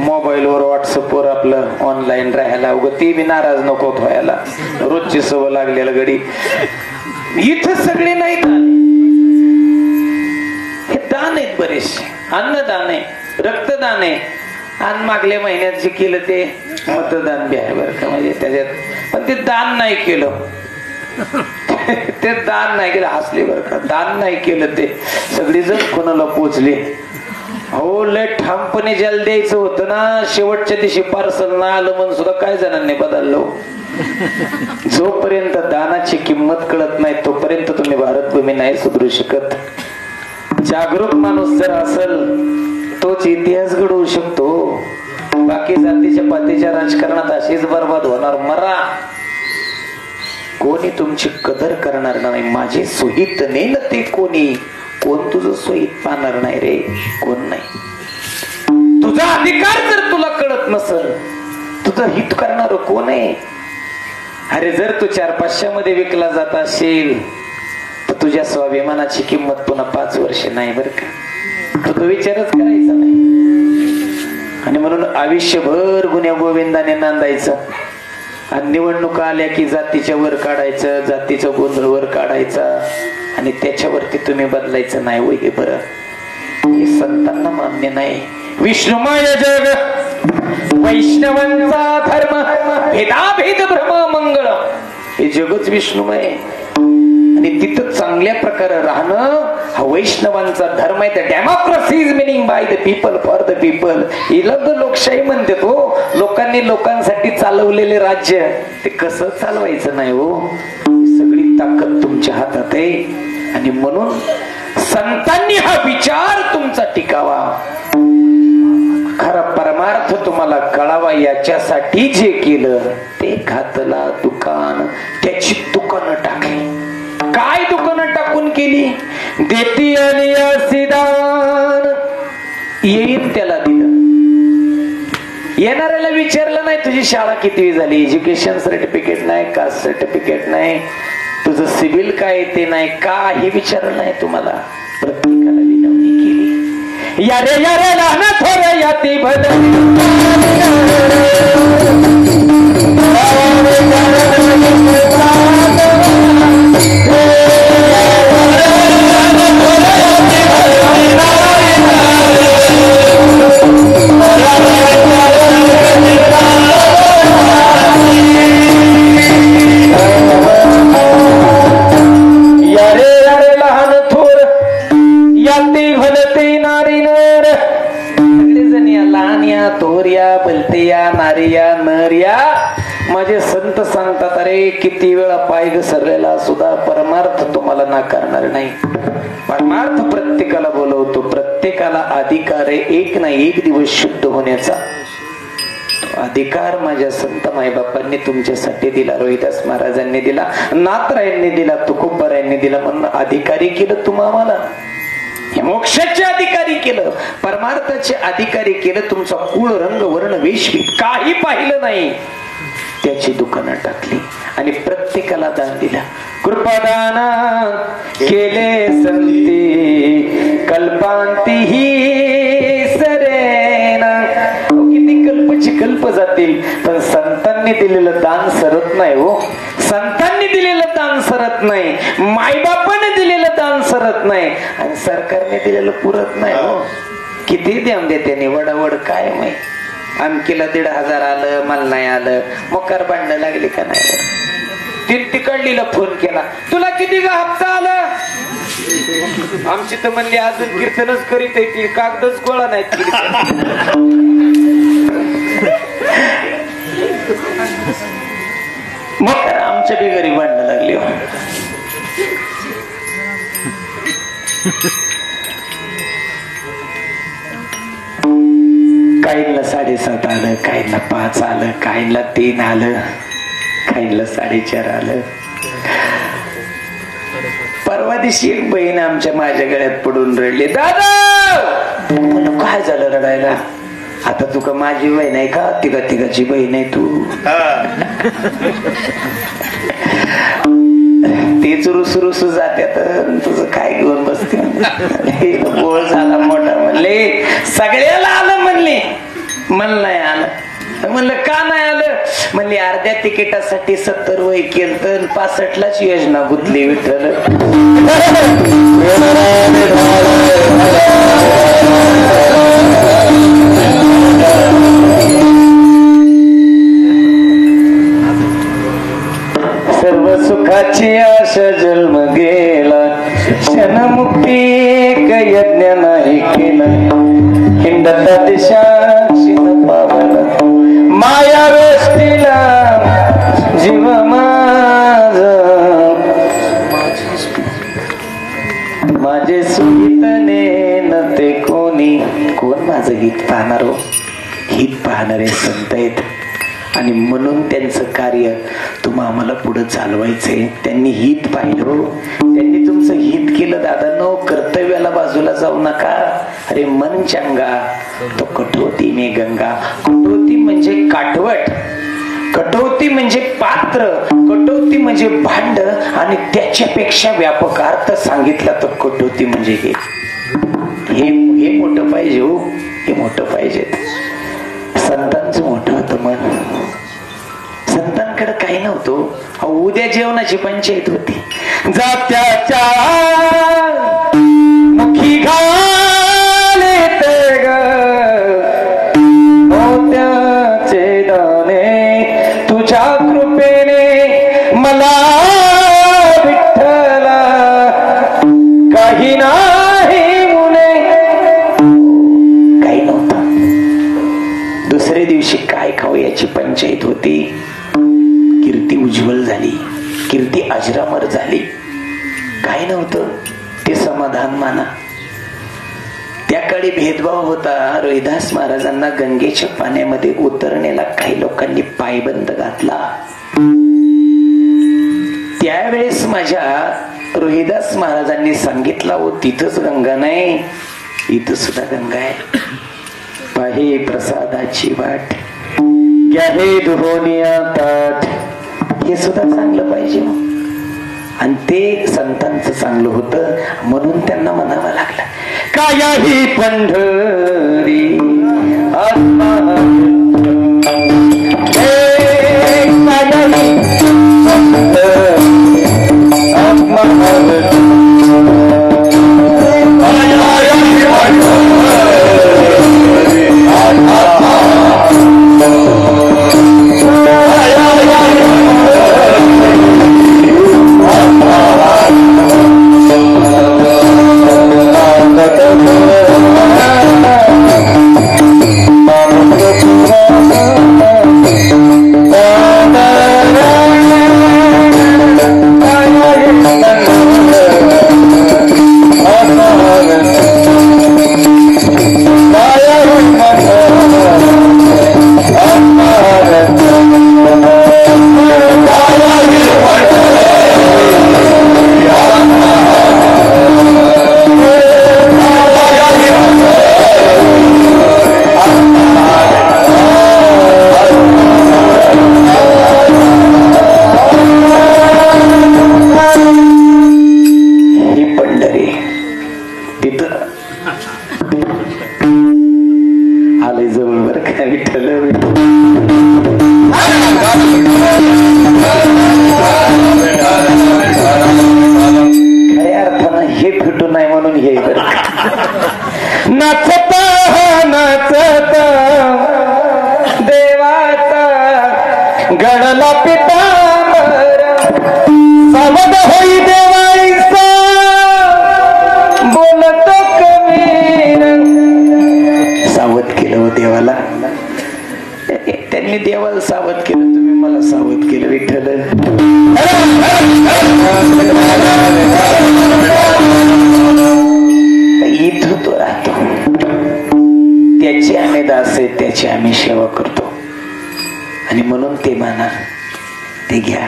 मोबाईलवर व्हॉट्सअपवर आपलं ऑनलाईन राहायला उगं ते बी नाराज नको व्हायला. रोजची सवय लागलेला गडी. इथं सगळे नाहीत. हे दान आहेत बरेचसे. अन्नदान आहे, रक्तदान आहे. आणि मागल्या महिन्यात जे केलं ते मतदान बी आहे बरं का. म्हणजे त्याच्यात पण ते दान नाही केलं. ते दान नाही केलं. हसले बरं का. दान नाही केलं ते सगळी जण कोणाला पोचले. हो लय ठामपणे ज्याला द्यायचं होतं ना, शेवटच्या दिवशी पार्सल ना आलं म्हणून सुद्धा काय जणांनी बदललो. जोपर्यंत दानाची किंमत कळत नाही तोपर्यंत तुम्ही भारतभूमी नाही सुधरू शकत. जागरूक माणूस जर असेल तोच इतिहास घडवू शकतो. बाकी जातीच्या पातीच्या राजकारणात अशीच बर्बाद होणार. मरा, कोणी तुमची कदर करणार नाही. माझे सोहित नाही ना ते कोणी. कोण तुझं सोहित पाहणार नाही रे, कोण नाही. तुझा अधिकार जर तुला कळत नसल, तुझं हित करणार कोण आहे. अरे जर तू 400-500 मध्ये विकला जात असेल तर तुझ्या स्वाभिमानाची किंमत पुन्हा 5 वर्ष नाही बरं का. तो विचारच करायचा नाही. आणि म्हणून आयुष्यभर गुन्ह्या गोविंदाने नांदायचं. आणि निवडणुका आल्या की जातीच्या वर काढायचं, जातीचा गोंधळ वर काढायचा. आणि त्याच्यावरती तुम्ही बदलायचं नाही. वय हे बरं, हे संतांना मान्य नाही. विष्णुमाय जग वैष्णवांचा धर्म भेदाभेद भ्रम मंगळ हे जगच विष्णुमय आणि तिथं चांगल्या प्रकारे राहणं हा वैष्णवांचा धर्म आहे. Democracy is meaning by the people for the people. हिला तर लोकशाही म्हणते हो. लोकांनी लोकांसाठी चालवलेले राज्य ते कसं चालवायचं नाही हो. सगळी ताकद तुमच्या हातात आहे आणि म्हणून संतांनी हा विचार तुमचा टिकावा. खरा परमार्थ तुम्हाला कळावा याच्यासाठी जे केलं ते घातला दुकान. त्याची दुकानं टाकली. काय दुकानं टाकून केली? देती आणि दान. येईल त्याला दिलं. येणाऱ्याला विचारलं नाही तुझी शाळा किती झाली, एज्युकेशन सर्टिफिकेट नाही, कास्ट सर्टिफिकेट नाही, तुझं सिबिल काय ते नाही, काही विचारलं नाही तुम्हाला. प्रत्येकाला विनवणी केली. यारे यारे लहान थोर याती माझे संत सांगतात अरे किती वेळा पाय घसरलेला सुद्धा परमार्थ तुम्हाला नाकारणार नाही. परमार्थ प्रत्येकाला बोलवतो. प्रत्येकाला अधिकार आहे एक ना एक दिवस शुद्ध होण्याचा. अधिकार माझ्या संत मायबापांनी तुमच्यासाठी दिला. रोहिदास महाराजांनी दिला, नाथरायांनी दिला, तुकोबारायांनी दिला. म्हणून अधिकारी केलं तुम्हाला. मोक्षाचे अधिकारी केलं, परमार्थाचे अधिकारी केलं. तुमचा कुळ रंग वर्ण वेश काही पाहिलं नाही. त्याची दुकानं टाकली आणि प्रत्येकाला दान दिलं. कृपादाना केले संती कल्पांती ही सरेना. किती कल्पची कल्प जातील पण संतांनी दिलेलं दान सरत नाही हो. संतांनी दिलेलं दान सरत नाही. मायबापाने दिलेलं दान सरत नाही आणि सरकारने दिलेलं पुरत नाही हो. किती द्याम देते निवडावड काय माहिती. आमकीला 1,500 आलं, मला नाही आलं. मोकार भांडणं लागली का नाही. तिकडलीला फोन केला, तुला किती ग हप्ता आलं. आमची तर म्हणली अजून कीर्तनच करीत आहे ती, कागदच गोळा नाही. मग आमच्या बी घरी भांडणं लागली. काहींना 7.5 आलं, काहींना 5 आलं, काहींना 3 आलं, काहींना 4.5 आलं. परवा दिवशी एक बहीण आमच्या माझ्या गळ्यात पडून रडली. दादा म्हणलं काय झालं रडायला. आता तुका माझी बहीण आहे का तिघाची बहीण आहे तू. तेच रुसरुसू जात्यात तुझं काय घेऊन बसते. बोळ झाला मोठा. म्हणले सगळ्याला आलं म्हणले, मला नाही आलं. म्हणलं का नाही आलं. म्हणले अर्ध्या तिकिटासाठी 70 वय केलं तर 65लाच योजना गुंतली विठ्ठल. सर्व सुखाची आशा जन्म गेला, क्षणमुक्ती एक यज्ञ नाही केला. हिंडता दिशाक्षी पावला, माया वेष्टीला जीव माझ. माझे सुगीतने न ते कोणी. कोण माझं गीत पाहणार हो. गीत पाहणारे संत आहेत आणि म्हणून त्यांचं कार्य तुम्हा आम्हाला पुढे चालवायचंय. त्यांनी हित पाहिलं, त्यांनी तुमचं हित केलं. दादांनो कर्तव्याला बाजूला जाऊ नका. अरे मन चंगा तो कटोती में गंगा. कटोती म्हणजे काठवट, कटोती म्हणजे पात्र, कटोती म्हणजे भांड आणि त्याच्यापेक्षा व्यापक अर्थ सांगितला तर कटोती म्हणजे हे मोठं पाहिजे हो. हे मोठं पाहिजे. संतांचं मोठं होतं मन. संतांकडे काही नव्हतं. उद्या जेवणाची पंचायत होती. जात्याच्या मुखी घालेत ग मोत्या कीर्ती उज्ज्वल झाली, कीर्ती अजरामर झाली. काय नव्हतं ते समाधान माना. त्या काळी भेदभाव होता. रोहिदास महाराजांना गंगेच्या पाण्यामध्ये उतरण्याला काही लोकांनी पायबंद घातला. त्यावेळेस माझ्या रोहिदास महाराजांनी सांगितलं, हो तिथंच गंगा नाही, इथं सुद्धा गंगा आहे. पाहे प्रसादाची वाट, घ्या हे दुहोनिया ताट. हे सुद्धा चांगलं पाहिजे. आणि ते संतांचं चांगलं होतं म्हणून त्यांना म्हणावं लागलं, काया ही पंढरी आत्मा देवाला सावध केलं, तुम्ही मला सावध केलं. विठ्ठल इथं तो राहतो, त्याची आम्ही दास आहे, त्याची आम्ही सेवा करतो. आणि म्हणून ते माना, ते घ्या,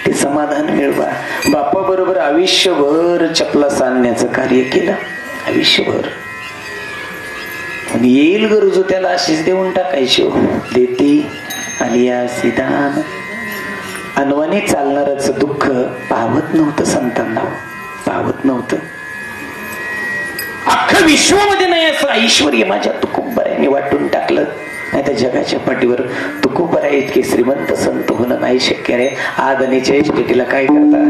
ते समाधान मिळवा. बापा बरोबर आयुष्यभर चपला सांगण्याचं कार्य केलं, आयुष्यभर. येईल गरजू त्याला अशीच देऊन टाकायची. देते आलिया सिदान. अनवानी चालणारच दुःख पावत नव्हतं संतांना, पावत नव्हतं. अख्खं विश्वामध्ये नाही असं ऐश्वर्य माझ्या तुकोबरायांनी वाटून टाकलं. नाही तर जगाच्या पाठीवर तुकोबरा इतके श्रीमंत संत होणं नाही शक्य आहे. आदनीच्या इस्टेटीला काय करता,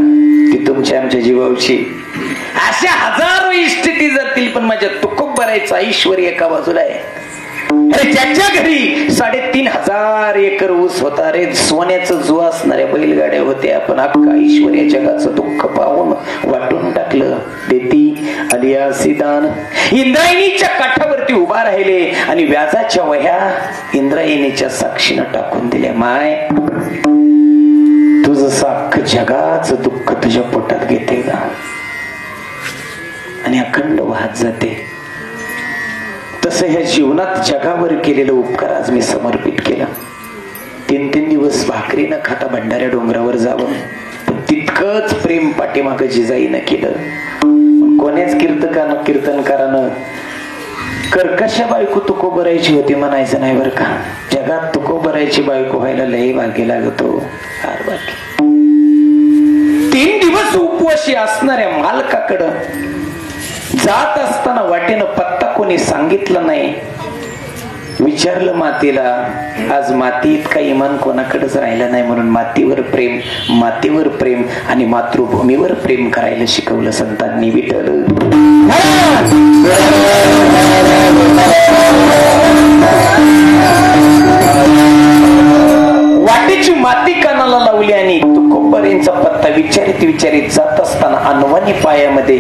ती तुमच्या आमच्या जीवावची. अशा हजारो इस्टेटी जातील, पण माझ्या तुकोबरायचं ऐश्वर्य एका बाजूला आहे. ज्याच्या घरी 3,500 एकर ऊस होता रे, सोन्याचं जो असणाऱ्या बैलगाड्या होत्या, पण अख्खा ऐश्वर्या जगाचं दुःख पाहून वाटून टाकलं. देती आलिया सिदान. इंद्रायणीच्या काठावरती उभा राहिले आणि व्याजाच्या वह्या इंद्रायणीच्या साक्षीनं टाकून दिल्या. माय, तुझं अख्खं जगाचं दुःख तुझ्या पोटात घेते का, आणि अखंड वाहत जाते. तसं ह्या जीवनात जगावर केलेलं उपकार आज मी समर्पित केला. 3 दिवस भाकरी न खाता भंडाऱ्या डोंगरावर जावं, पण तितकंच प्रेम पाठीमागं जिजाईनं केलं. कोणीच कीर्तनकारानं कर्कशा बायको तुकोबरायची होती म्हणायचं नाही बरं का. जगात तुकोबरायची बायको व्हायला लय भाग्य लागतो, फार भाग्य. 3 दिवस उपवाशी असणाऱ्या मालकाकडं जात असताना वाटेनं पत्ता कोणी सांगितलं नाही. विचारलं मातीला. आज माती इतका इमान कोणाकडेच राहिला नाही, म्हणून मातीवर प्रेम आणि मातृभूमीवर प्रेम करायला शिकवलं संतांनी. विठ्ठल वाटेची माती कानाला लावली आणि तुकोबरांचा पत्ता विचारित जात असताना अनवानी पायामध्ये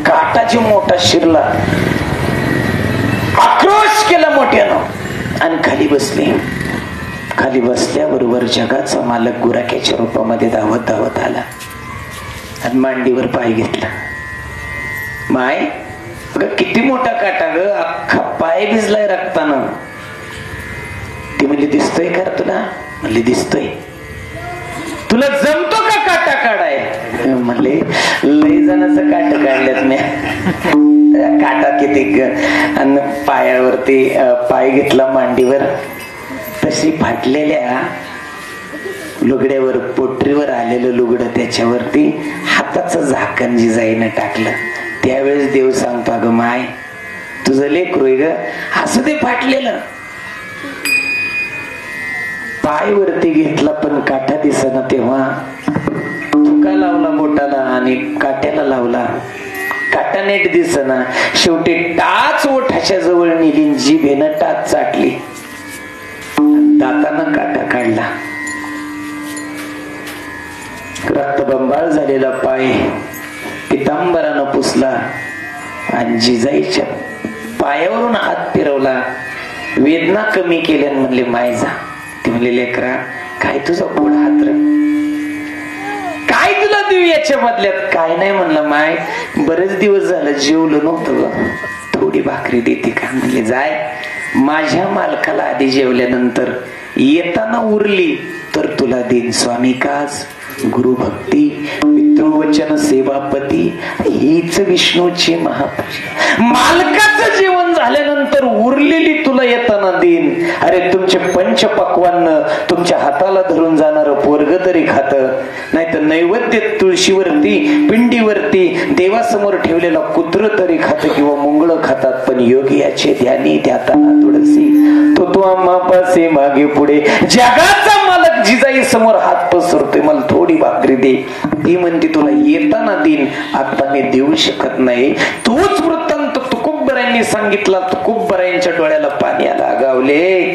काटाची मोठा शिरला. आक्रोश केला मोठ्यानं आणि खाली बसले. खाली बसल्याबरोबर जगाचा मालक गुराख्याच्या रूपामध्ये धावत धावत आला आणि मांडीवर पाय घेतला. माय अगं किती मोठा काटा ग, अख्खा पाय भिजलाय रक्तानं. ती म्हणली दिसतोय का तुला? म्हणली दिसतोय. तुला जमतो का काटा काढाय? म्हणले लय जणांचं काट काढल्यात मी. काटा किती आणि पायावरती पाय घेतला मांडीवर. तशी फाटलेल्या लुगड्यावर पोटरीवर आलेलं लुगडं त्याच्यावरती हाताचं झाकण जिजाईनं टाकलं. त्यावेळेस देव सांगतो अगं माय तुझं लेकरू ग, असं ते फाटलेलं. पाय वरती घेतला पण काटा दिसना. तेव्हा तुका लावला बोटाला आणि काट्याला लावला, काटा नीट दिसना. शेवटी टाच ओठाच्या जवळ नेली, जिभेनं टाच चाटली, दातानं काटा काढला. रक्तबंबाळ झालेला पाय पितांबरानं पुसला आणि जिजाईच्या पायावरून हात फिरवला. वेदना कमी केल्या म्हणले माय जा. ती म्हणले लेकरा काय तुझा गोड हात र, काय तुला देऊ याच्या बदल्यात? काय नाही म्हणलं माय, बरेच दिवस झालं जेवलं नव्हतं, थोडी भाकरी देते का? म्हणले जाय, माझ्या मालकाला आधी जेवल्यानंतर येताना उरली तर तुला देईन. स्वामी काज गुरुभक्ती पितृवचन सेवापती हीच विष्णूची महापूजा. मालकाचं जेवण झाल्यानंतर उरलेली तुला येताना देईन. अरे तुमचे पंचपक्वान्न तुमच्या हाताला धरून जाणार पोरग तरी खात, नाही तर नैवेद्य तुळशीवरती पिंडीवरती देवासमोर ठेवलेला कुत्र तरी खात किंवा मुंगळ खातात. पण योगी याचे ध्यानी ध्याताना तुळसी तो तू आम्हापासे मागे पुढे. जगाचा मालक जिजाई समोर हात पसरतोय, मला थोडी भाकरी दे. ती म्हणते तुला येताना देईन, आता मी देऊ शकत नाही. तोच वृत्तांत तुकोबरायांनी सांगितला. तुकोबरायांच्या डोळ्याला पाणी आला. गावले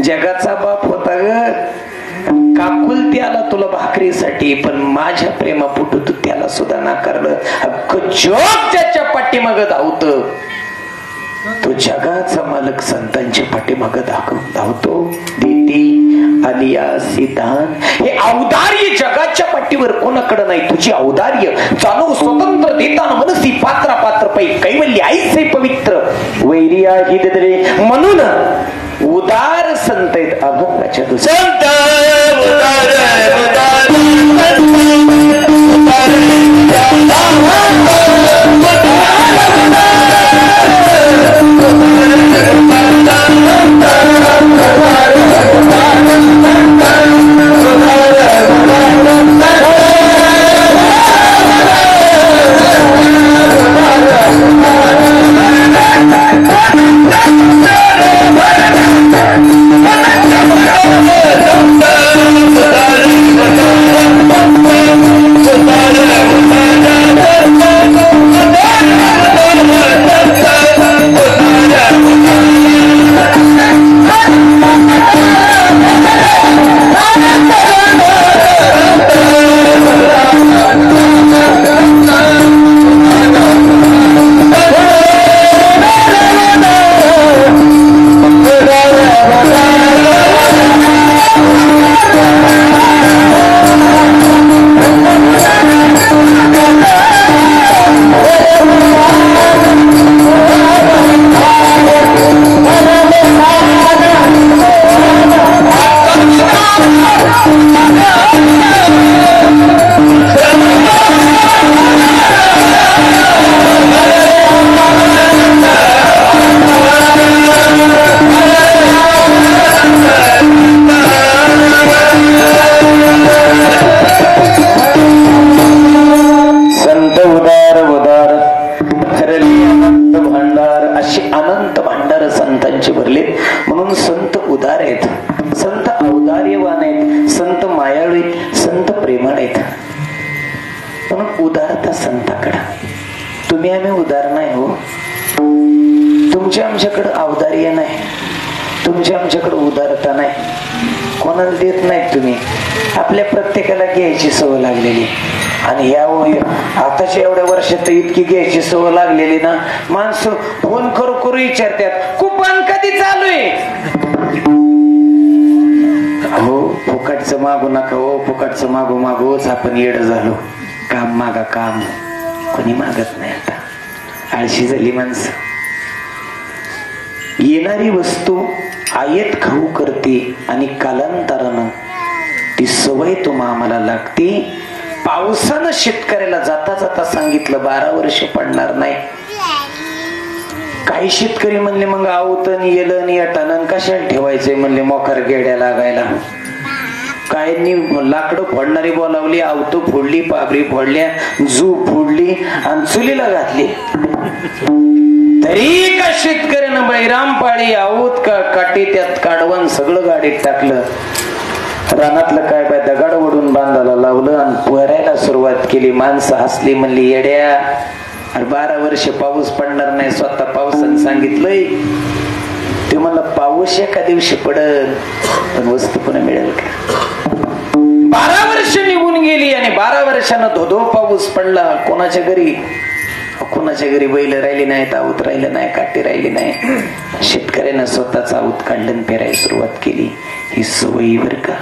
जगाचा बाप होता ग, काकुलती आला तुला भाकरीसाठी, पण माझ्या प्रेमापोटी तू त्याला सुद्धा नाकारलं. अख्खं जग त्याच्या पाठीमाग धावत. तो जगाचा मालक संतांच्या पाठीमाग धावतो. देती आलिया सिद्धांत हे औदार्य जगाच्या पाठीवर कोणाकडे नाही. तुझी औदार्य चालू स्वतंत्र देताना मनसी पात्रा पात्र पै कैवल्य आईचे पवित्र वैरिया ही दरे म्हणून उदार संत आहेत अभंगाच्या संत फुकटचं मागू नका हो, फुकटचं मागू मागूच आपण येड झालो. काम मागा काम, कोणी मागत नाही. आता आळशी झाली माणसं. येणारी वस्तू आयत खाऊ करते आणि कालांतरानं ती सवय आम्हाला लागते. पावसानं शेतकऱ्याला जाता जाता सांगितलं 12 वर्ष पडणार नाही. काही शेतकरी म्हणले मग आवतन येलन याटानं कशाला ठेवायचंय म्हणले मोकार गेड्या लागायला. काहींनी लाकडं फोडणारी बोलावली, आवतो फोडली, पाबरी फोडल्या, जू फोडली आणि चुलीला घातली. तरी का शेतकऱ्यानं बैराम पाळी आवत का काठी त्यात काढवून सगळं गाडीत टाकलं. रानातलं काय बाय दगड ओढून बांधायला लावलं आणि पोहरायला सुरुवात केली. माणसं हसली, म्हणली येड्या, अरे 12 वर्ष पाऊस पडणार नाही, स्वतः पावसानं सांगितलंय. ते म्हणलं पाऊस एका दिवशी पडल पण वस्तू पुन्हा मिळेल का? 12 वर्ष निघून गेली आणि 12 वर्षानं धोधो पाऊस पडला. कोणाच्या घरी बैल राहिली नाहीत, आवत राहिलं नाही, काठी राहिली नाही. शेतकऱ्यानं स्वतःच आवत काढलं, पेरायला सुरुवात केली. ही सवयी बर का,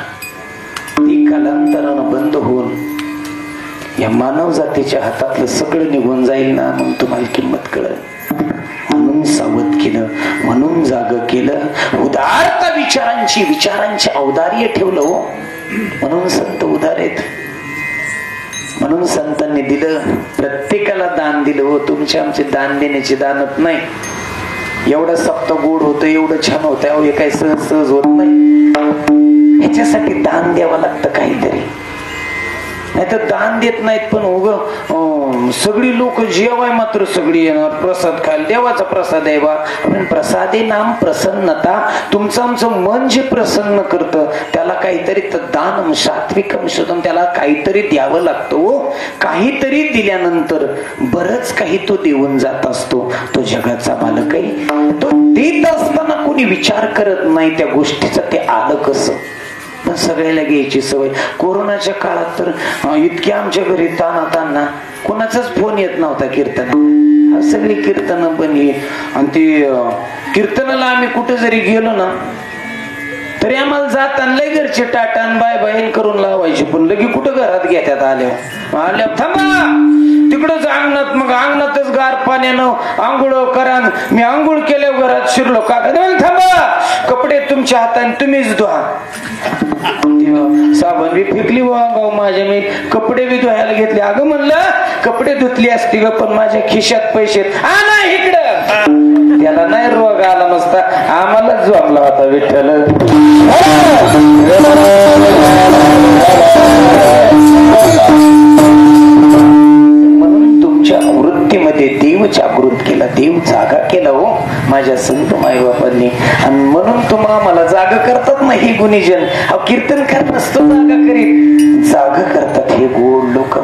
ती कालांतरानं बंद होऊन या मानव जातीच्या हातातलं सगळं निघून जाईल ना, मग तुम्हाला किंमत कळेल. म्हणून सावध केलं, म्हणून जाग केलं. उदारता विचारांची औदार्य ठेवलं हो. म्हणून संत उदार आहेत. म्हणून संतांनी दिलं, प्रत्येकाला दान दिलं हो. तुमचे आमचे दान देण्याचे दानत नाही. एवढं सप्त गोड होतं, एवढं छान होतं, हे काही सहज सहज होत नाही. ह्याच्यासाठी दान द्यावं लागतं काहीतरी, नाही तर दान देत नाहीत. पण सगळी लोक जेवाय मात्र सगळी येणार, प्रसाद खायला. देवाचा प्रसाद आहे बा, पण प्रसादे नाम प्रसन्नता. तुमचं आमचं मन जे प्रसन्न करतं त्याला काहीतरी दान सात्विकम शोधून त्याला काहीतरी द्यावं लागतो. काहीतरी दिल्यानंतर बरंच काही तो देऊन जात असतो. तो जगाचा मालक आहे. तो देत असताना कोणी विचार करत नाही त्या गोष्टीचं ते आलं कसं. पण सगळ्याला घ्यायची सवय. कोरोनाच्या काळात तर इतके आमच्या घरी ताना कोणाचाच फोन येत नव्हता कीर्तन. सगळी कीर्तन बनली आणि ती कीर्तनाला आम्ही कुठे जरी गेलो ना तरी आम्हाला जाताना लय घरचे टाटान बाय बाय करून लावायचे. पण लगे कुठं घरात घेतात आल्या थांबा तिकडच अंगणात. मग अंगणातच गार पाण्यानं आंघोळ करा. मी आंघोळ केल्यावर घरात शिरलो का थांबा, कपडे तुमच्या हाताने तुम्हीच धुवा. साबण बी फेकली गाव माझ्या. मी कपडे बी धुवायला घेतले. अगं म्हणलं कपडे धुतली असती ग, पण माझ्या खिशात पैसे नाही इकडं. त्याला नाही रोग आला नसता, आम्हालाच झोपला होता विठ्ठल. म्हणून तुमच्या वृत्तीमध्ये देव जागृत केला, देव जागा केला हो माझ्या संत माईबापांनी. आणि म्हणून तुम्हाला मला जागा करतात ना ही गुणीजन. कीर्तन करत नसतो जागा करीत, जागा करतात हे गोड लोक.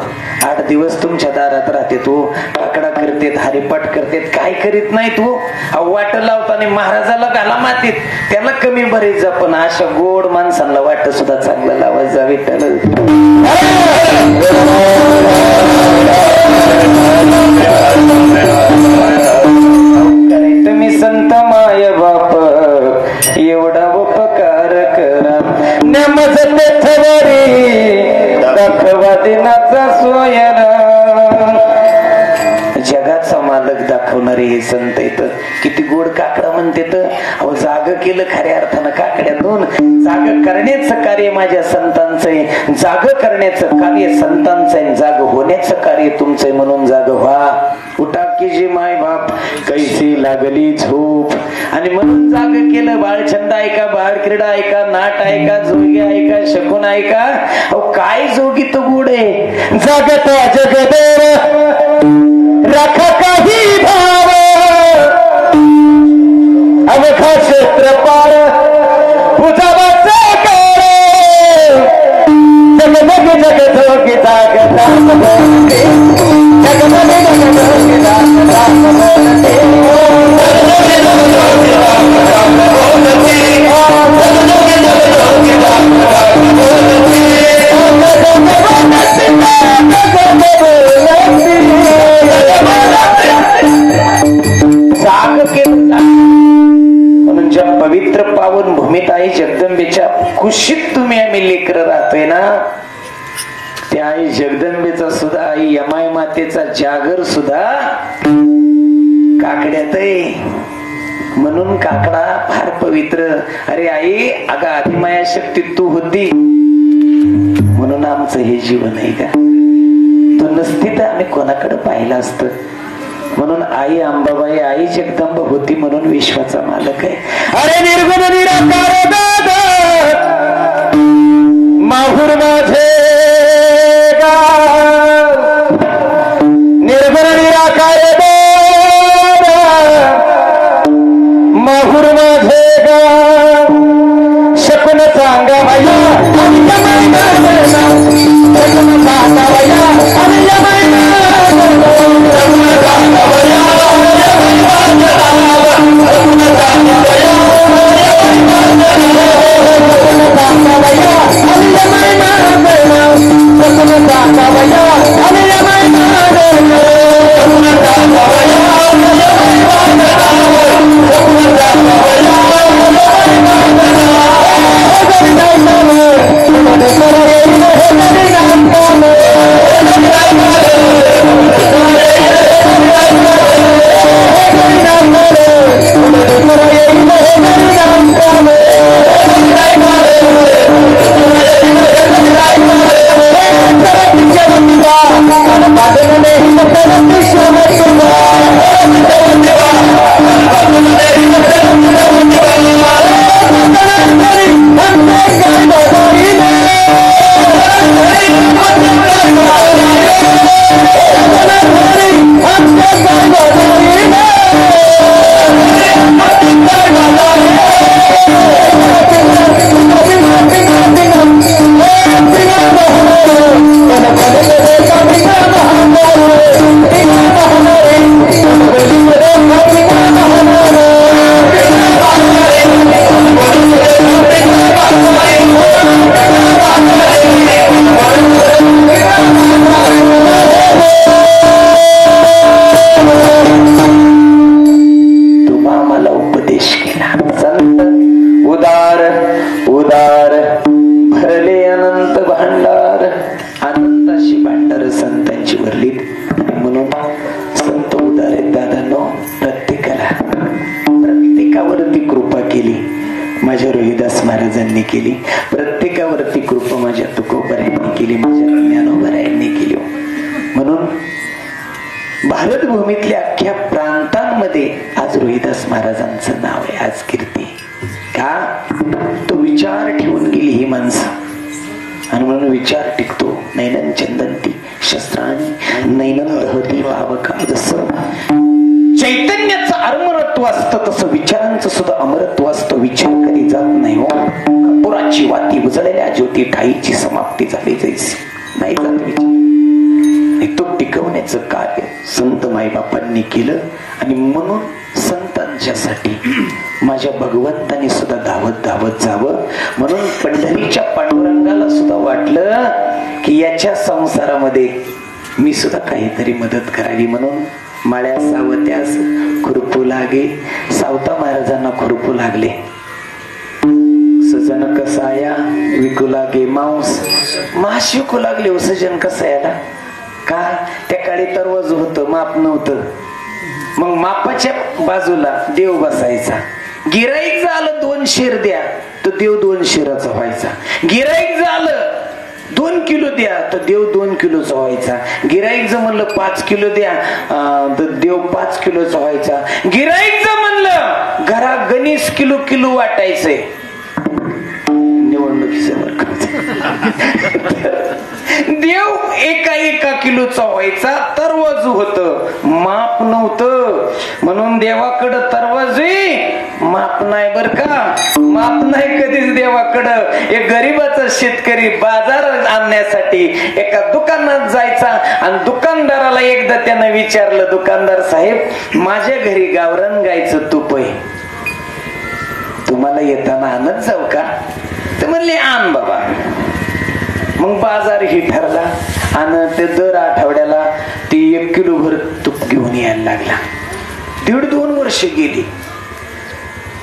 8 दिवस तुमच्या दारात राहते. तो काकडा करतेत, हरिपाठ करतेत, काय करीत नाही तू. वाट लावताना महाराजाला घाला मातीत, त्याला कमी भरीत जा. पण अशा गोड माणसांना वाट सुद्धा चांगलं लावत जा विठ्ठल. तुम्ही संत माय बाप एवढा उपकार करा. नमस्ते थवरी दाखवा दिनाचा सोयरा. जगाचा मालक दाखवणारे हे संत येतं. किती गोड काकडा म्हणते तर जाग केलं खऱ्या अर्थानं काकड्यातून. जाग करण्याचं कार्य माझ्या संतांचं आहे, जाग करण्याचं कार्य संतांचं आहे, जाग होण्याचं कार्य तुमचं आहे. म्हणून जाग व्हा. उठा की जे माय बाप कैसी लागली झोप. आणि म्हणून जाग केलं. बाळछंद ऐका, बाळ क्रीडा ऐका, नाट ऐका, जोगी ऐका, शकुन ऐका. काय जोगी तो गुड आहे. जागता जगदेव राखा काही भाव अवघा क्षेत्र पार उजावाचा काळ. जगमग जगजोगी जागता बोलते, जगमग जगजोगी जागता बोलते, जगमग जगजोगी जागता बोलते, जगमग जगजोगी जागता बोलते. जाग केलं. म्हणून ज्या पवित्र पावन भूमीत आहे जगदंबेच्या कुशीत तुम्ही आम्ही लेकर त्या आई जगदंबेचा सुद्धा, आई यमाई मातेचा जागर सुद्धा काकड्यात आहे. म्हणून काकडा फार पवित्र. अरे आई, अगं आदिमाया शक्ती तू होती म्हणून आमचं हे जीवन आहे का? तू नसती तर आम्ही कोणाकडे पाहिलं असतं. म्हणून आई अंबाबाई, आई जगदंबा होती म्हणून विश्वाचा मालक आहे. अरे निर्गुण निराकार दादा माहुर माझे निर्गुण निराकार दादा माहुर माझे शकून सांगा भैया शकून सांगा भैया केली. प्रत्येकावरती कृपा माझ्या तुकोबरायांनी केली, माझ्या ज्ञानोबरायांनी केली. म्हणून भारत भूमीतल्या अख्ख्या प्रांतांमध्ये आज रोहिदास महाराजांचं नाव आहे, आज कीर्ती. का? तो विचार ठेवून गेली ही माणसं आणि म्हणून विचार टिकतो. नैनन चंदंती शस्त्रांनी नैनन दहती पावका. जसं चैतन्याचं अमरत्व असतं तसं विचारांचं सुद्धा अमरत्व असतं. विचार कधी जात नाही हो. पुराची वाती उजळलेल्या ज्योती ठाईची समाप्ती झाली जैसी नाही जात विचार. तो टिकवण्याचं कार्य संत माईबापांनी केलं आणि म्हणून संतांच्यासाठी माझ्या भगवंतानी सुद्धा धावत धावत जावं. म्हणून पंढरीच्या पांडुरंगाला सुद्धा वाटलं की याच्या संसारामध्ये मी सुद्धा काहीतरी मदत करावी. म्हणून माळ्या सावत्यास खुरपू लागे. सावता महाराजांना खुरपू लागले. सजन कसाया विकू लागे मांस. मास विकू लागले सजन कसायाला. का? त्या काळी तरवज होतं, माप नव्हतं. मग मापाच्या बाजूला देव बसायचा. गिराईक झालं 2 शेर द्या तर देव 2 शेराचा व्हायचा. गिराईक झालं 2 किलो द्या तर देव 2 किलोचा व्हायचा. गिराईक जर म्हणलं 5 किलो द्या तर देव 5 किलोचा व्हायचा. गिराईक जर म्हणलं घरात गणेश किलो किलो वाटायचंय. निवडणुकीचं देव एका किलोचा व्हायचा. तरवाजू होत, माप नव्हतं. म्हणून देवाकडं तरवाजू माप नाही बर का. माप नाही कधीच देवाकडं. एक गरीबाचा शेतकरी बाजार आणण्यासाठी एका दुकानात जायचा आणि दुकानदाराला एकदा त्यानं विचारलं, दुकानदार साहेब माझ्या घरी गावरान गायचं तूप आहे, तुम्हाला येताना आणत जाऊ का? तर म्हणले आण बाबा. मग बाजार ही ठरला आणि ते दर आठवड्याला ती 1 किलो भर तूप घेऊन यायला लागला. 1.5-2 वर्ष गेली.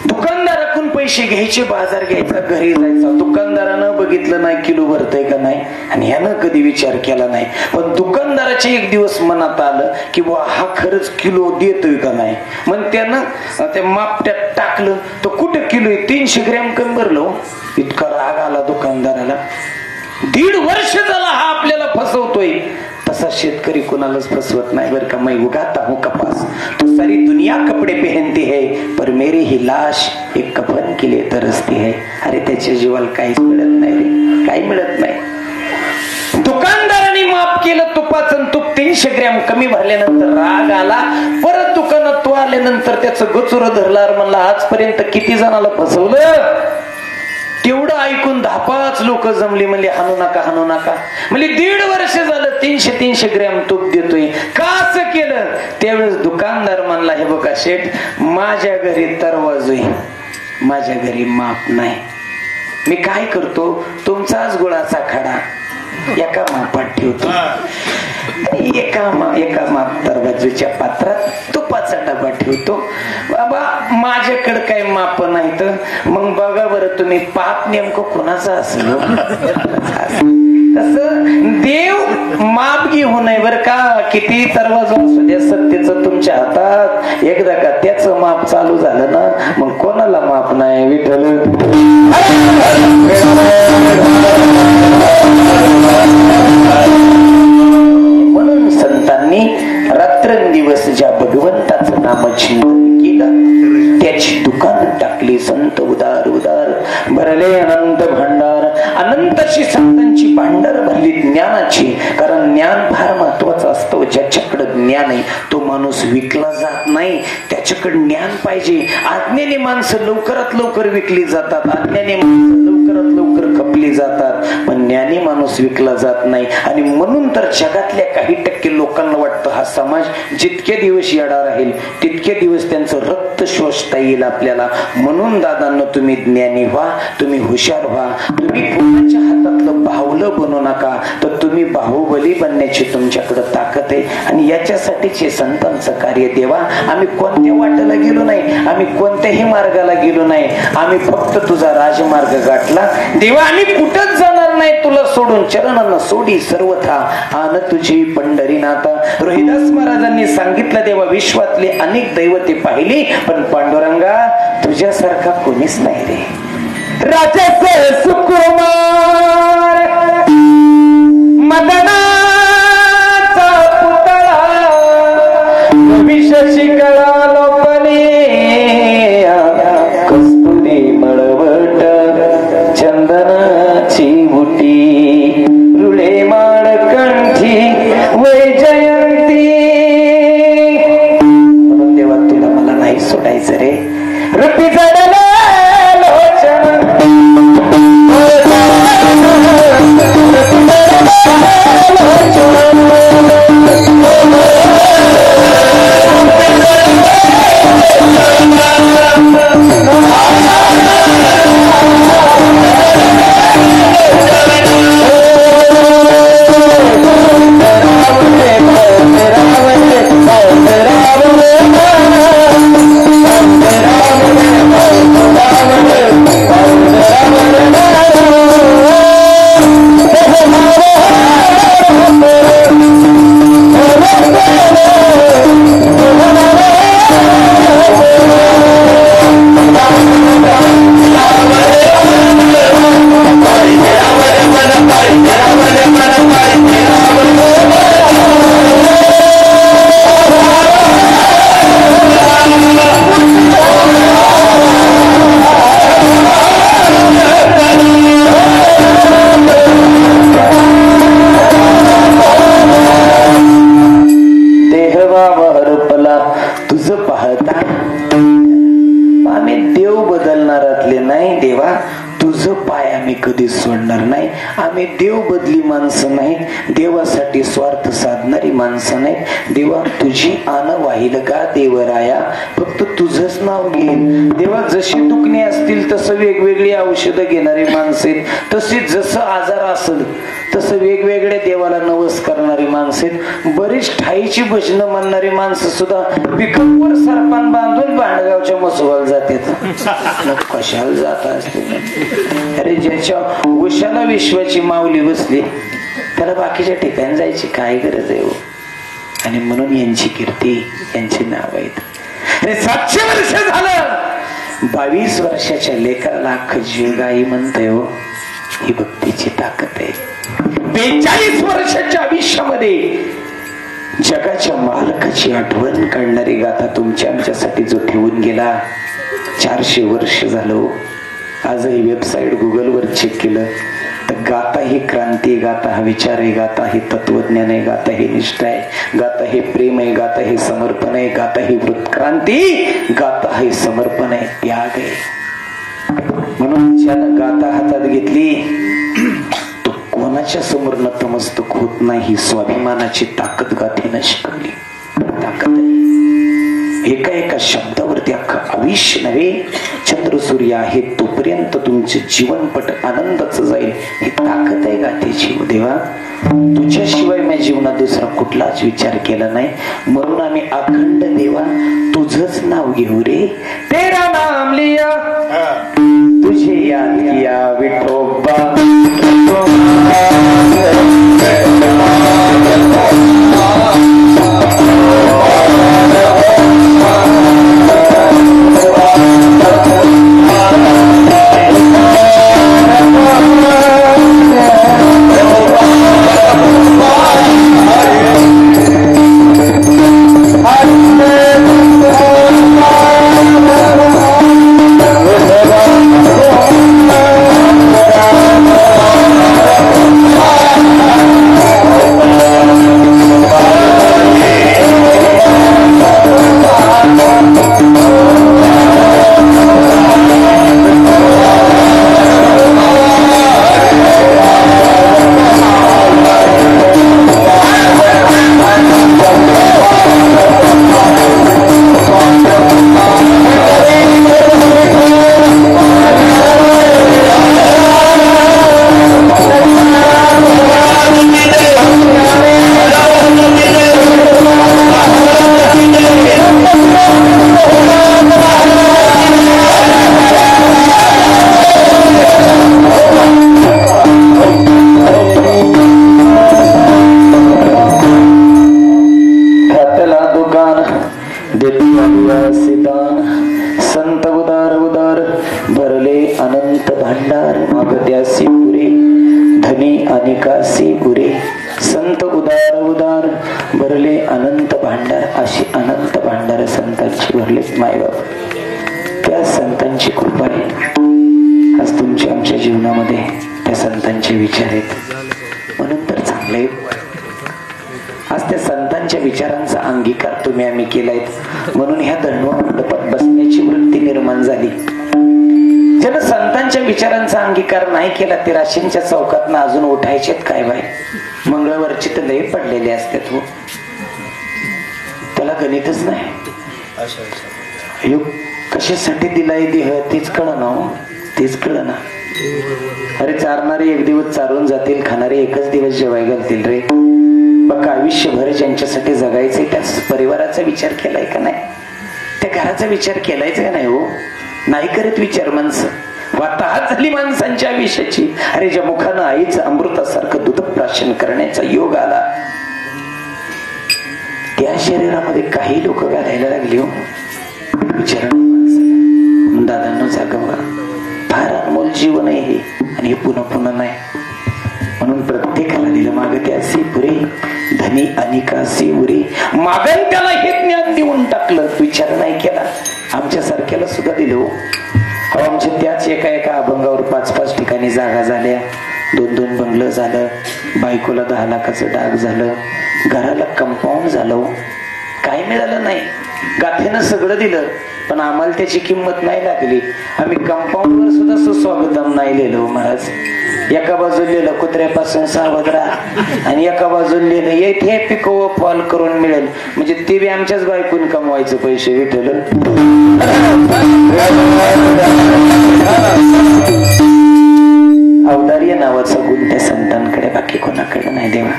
दुकानदाराकडून पैसे घ्यायचे, बाजार घ्यायचा, घरी जायचा. दुकानदारानं बघितलं नाही किलो भरतय का नाही, आणि ह्यानं कधी विचार केला नाही. पण दुकानदाराचे एक दिवस मनात आलं की बुवा हा खरंच किलो देतोय का नाही. मग त्यानं त्या मापट्यात टाकलं, तो कुठं किलो आहे, 300 ग्रॅम कमी भरलो. इतका राग आला दुकानदाराला. 1.5 वर्ष झाला हा आपल्याला फसवतोय. तसा शेतकरी कोणालाच फसवत नाही बरं का. मैं उगाता हूं कपास तो सारी दुनिया कपडे पहनती है, पर मेरी ही लाश एक कफन के लिए तरसती है. अरे त्याच्या जीवाला काहीच मिळत नाही रे, काही मिळत नाही. दुकानदाराने माफ केलं तुपाचं, तूप 300 ग्रॅम कमी भरल्यानंतर राग आला. परत दुकानात तो आल्यानंतर त्याचं गचुर धरला. म्हणला आजपर्यंत किती जणाला फसवलं. तेवढं ऐकून 10-5 लोक जमली. म्हणले हाणू नका, हाणू नका. म्हणजे 1.5 वर्ष झालं 300 ग्रॅम तूप देतोय. का असं केलं. त्यावेळेस दुकानदार म्हणला, हे बघा शेठ, माझ्या घरी तरवाजू आहे, माझ्या घरी माप नाही. मी काय करतो, तुमचाच गुळाचा खडा एका मापात ठेवतो, एका माप तरवाजूच्या पात्रात तुपाचा डबा ठेवतो. बाबा माझ्याकडे काही माप नाही. तर मग बघा बरं तुम्ही, पाप नेमकं कोणाचा असेल. तसं देव माप घेऊ नये बरं का. किती तरवाजू असू द्या, सत्तेचं तुमच्या हातात. एकदा का त्याचं माप चालू झालं ना, मग कोणाला माप नाही. विठ्ठल म्हणून संतांनी रात्रंदिवस ज्या भगवंताचं नामचिंतन केलं, त्याची दुकान टाकली. संत उदार उदार भरले अनंत भांडार. अनंतशी संतांची भांडार भरली ज्ञानाची. कारण ज्ञान फार महत्वाचं असतं. ज्याच्याकडे ज्ञान आहे तो माणूस विकला जात नाही. त्याच्याकडे ज्ञान पाहिजे. आज्ञेने माणसं लवकरात लवकर विकली जातात, आज्ञेने माणसं लवकरात लवकर खपली जातात, पण ज्ञानी माणूस विकला जात नाही. आणि म्हणून तर जगातल्या काही टक्के लोकांना वाटतं हा समाज जितके दिवस येणार राहील तितके दिवस त्यांचं रक्त शोषता येईल आपल्याला. म्हणून दादांनो, तुम्ही ज्ञानी व्हा, तुम्ही हुशार व्हा. तुम्ही कोणाच्या हातातलं बाहुलं बनू नका, तर तुम्ही बाहुबली बनण्याची तुमच्याकडे ताकद आहे. आणि याच्यासाठीच हे संतांचं कार्य. देवा, आम्ही कोणत्या वाटेला गेलो नाही, आम्ही कोणत्याही मार्गाला गेलो नाही, आम्ही फक्त तुझा राजमार्ग गाठला. देवा, आम्ही कुठंच जाणार नाही तुला सोडून. चरणांना सोडी सर्वथा आन तुझी पंढरीनाथा. रोहिदास महाराजांनी सांगितलं, देवा, विश्वातले अनेक दैवते पाहिली, पण पांडुरंगा तुझ्यासारखा कोणीच नाही रे. राजाचे सुकुमार मदनाचा पुतळा, विष शिकळा लोपले, कस्तुरी मळवट चंदनाची बुटी, रुळे माळ कंठी वैजयंती. म्हणून देवा, तुला मला नाही सोडायचं रे. रुपी जडला आम्ही देव बदली माणसं नाही, देवासाठी स्वार्थ साधणारी माणसं नाही. देवा, तुझी आन वाहिल का देवराया, फक्त तुझंच नाव घेईन. देवा, जशी दुखणे असतील तसं वेगवेगळी औषधं घेणारी माणसं आहेत, तशी जसं आजार असेल तसं वेगवेगळ्या देवाला नवस करणारे म्हणणारी माणसं आहेत, बरीच ठाईची भजनं म्हणणारी माणसं सुद्धा पिकअपवर सरपान बांधून भांडगावच्या मसोबाला जातात. कशाला जात असते? अरे ज्याच्या उशाला विश्वाची माऊली बसली त्याला बाकीच्या ठिकाणी जायची काय गरज आहे हो? आणि म्हणून यांची कीर्ती, यांची नाव आहेत. अरे 700 वर्ष झालं 22 वर्षाच्या लेकराला अख्खं जीव गाई म्हणतंय हो. ही भक्तीची ताकद आहे. 42 वर्षाच्या आयुष्यामध्ये जगाच्या मालकाची आठवण काढणारी गाथा तुमच्या आमच्यासाठी जो ठेवून गेला 400 वर्ष झालं. आजही वेबसाईट गुगलवर चेक केलं तर गाता ही क्रांती, गाता हा विचार आहे, गाता हे तत्वज्ञान आहे, गाता हे निष्ठा आहे, गाता हे प्रेम आहे, गाता हे समर्पण आहे, गाता ही वृत्क्रांती, गाता हे समर्पण आहे, त्याग आहे. म्हणून ज्यानं गाता हातात घेतली तो कोणाच्या समोर नतमस्तक होत नाही. स्वाभिमानाची ताकद गाथेनं शिकवली. ताकद आहे. एका एका शब्दावरती अख्खं आयुष्य नव्हे चंद्र सूर्य आहे तोपर्यंत तुमचे जीवनपट आनंदाचं जाईल. ही ताकद आहे गाथेची. देवा तुझ्याशिवाय मी जीवनात दुसरा कुठलाच विचार केला नाही, म्हणून आम्ही अखंड देवा तुझंच नाव घेऊ रे. तेरा नाम लिया तुझे याद किया विठोबा. संत उदार उदार भरले अनंत भांडार मागत्यासी पुरे धनी अनिकासी पुरे. संत उदार उदार भरले अनंत भांडार. अशी अनंत भांडार संतांची भरलेत मायबाप. त्या संतांची कृपा आहे. आज तुमच्या आमच्या जीवनामध्ये त्या संतांचे विचार आहेत म्हणून तर चांगले. आज त्या संतांच्या विचारांचा अंगीकार तुम्ही आम्ही केलाय म्हणून ह्या दंडवा मंडपात बसण्याची वृत्ती निर्माण झाली. ज्यानं संतांच्या विचारांचा अंगीकार नाही केला ते राशींच्या चौकातनं अजून उठायचेत काय बाय. मंगळवारची तर लई पडलेले असतात हो, त्याला गणितच नाही. कशासाठी दिलाय देह तेच कळ ना, तेच कळ ना. अरे चारणारे एक दिवस चारून जातील, खाणारे एकच दिवस जेवाय घालतील रे. बघ आयुष्यभर ज्यांच्यासाठी जगायचंय त्याच परिवाराचा विचार केलाय का नाही, त्या घराचा विचार केलायच का नाही हो. नाही करत विचार माणसं. वाताहत झाली माणसांच्या आयुष्याची. अरे ज्या मुखानं आईचं अमृतासारखं दूध प्राशन करण्याचा योग आला त्या शरीरामध्ये काही लोक घालायला लागली हो. विचार दादांनो जागवा. फार अनमोल जीवन आहे हे आणि हे पुन्हा पुन्हा नाही. म्हणून प्रत्येकाला दिलं मागते असे पुरे धनी अनिकासी उरे. मागण त्याला हे ज्ञान देऊन टाकलं, विचार नाही केला. आमच्या सारख्याला सुद्धा दिलं. आमच्या त्याच एका एका अभंगावर 5-5 ठिकाणी जागा झाल्या, 2-2 बंगलं झालं, बायकोला 10 लाखाचं डाग झालं, घराला कंपाऊंड झालं. काय मिळालं नाही. गाथेनं सगळं दिलं पण आम्हाला त्याची किंमत नाही लागली. आम्ही कंपाऊंड वर सुद्धा सुस्वागतम नाही लिहिलो महाराज. एका बाजूला लिहिलं कुत्र्यापासून सावध राहा आणि एका बाजूला लिहिलं येथे पिको फॉल करून मिळेल. म्हणजे ते बी आमच्याच बायकून कमवायचं पैसे विठ्ठल. अवतार्य नावाचा गुण त्या संतांकडे बाकी कोणाकडे नाही देवा.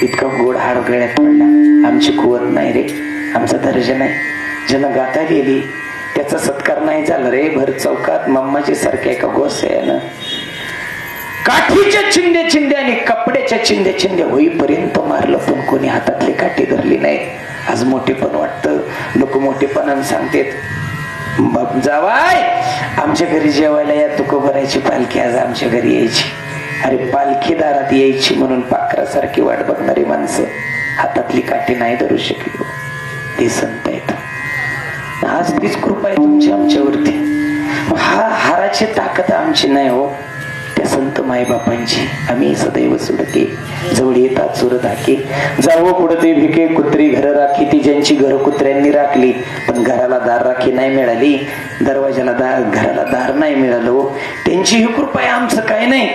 इतका गोड हाड गळ्यात पडला. आमची कुवत नाही रे, आमचा दर्जा नाही. ज्यानं गाथा लिहिली त्याचा सत्कार नाही झाला रे. भर चौकात मम्माची सारख्या एका गोसायानं काठीच्या चिंध्या चिंध्या आणि कपड्याच्या चिंध्या चिंध्या होईपर्यंत मारलं, पण कोणी हातातली काठी धरली नाही. आज मोठेपण वाटतं, लोक मोठेपणानं सांगतात बाप जावाय आमच्या घरी जेवायला या, तुकोबराची पालखी आज आमच्या घरी यायची. अरे पालखी दारात यायची म्हणून पाखरासारखी वाट बघणारी माणसं हातातली काठी नाही धरू शकली. ते संत आहेत. आज तीच कृपा आहे तुमची आमच्यावरती. हा हाराची ताकद आमची नाही हो, त्या संत मायबापांची. आम्ही सदैव सुडके जवळ येतात सुरत हाके. जावं कुठं ते भिके कुत्री घर राखी, ती ज्यांची घर कुत्र्यांनी राखली पण घराला दार राखी नाही मिळाली, दरवाजाला घराला दार नाही मिळालं. त्यांची ही कृपा आहे, आमचं काय नाही.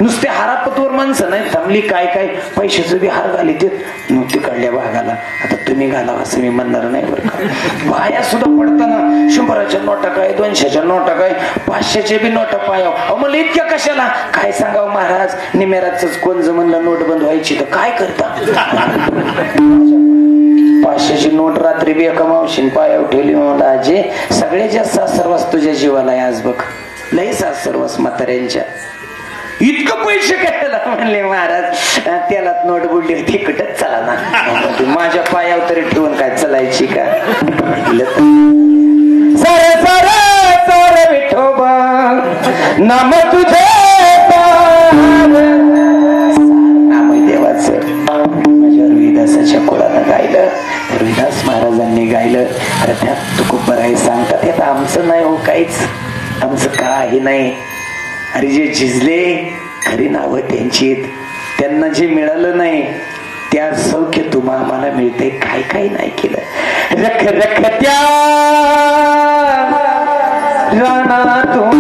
नुसते हारापतवर माणसं नाही थांबली, काय काय पैशाचं बी हार घाली ते नुकती काढल्या भागाला. आता तुम्ही घाला असं मी म्हणणार नाही बरं का. पाया सुद्धा पडताना 100च्या नोटा काय, 200च्या नोटा काय, 500चे बी नोटा पायाव. मला इतक्या कशाला काय सांगावं महाराज. निमेराच कोण म्हणलं नोट बंद व्हायची तर काय करता. 500ची नोट रात्री बी एका मावशीन पायावर ठेवली. म्हणून आजी सगळे जास्त सर्वस तुझ्या जीवाला आहे आज बघ, लई सर्वस म्हाताऱ्यांच्या. इतकं पैसे करायला म्हणले महाराज, त्याला नोट बुडली होती कुठंच चला ना. माझ्या पायावर तरी ठेवून काय चलायची का. सारे सारे सारे विठोबा नाम तुझे नाम देवाचं. माझ्या रोहिदासाच्या कुळानं गायलं, रोहिदास महाराजांनी गायलं. अरे त्यात तुकोबराय सांगतात यात आमचं नाही हो काहीच, आमचं काही नाही. अरे जे झिजले खरी नावं त्यांची, त्यांना जे मिळालं नाही त्या सौख्य तुम्हा आम्हाला मिळते. काय काय नाही केलं. रख रखत्या रानातून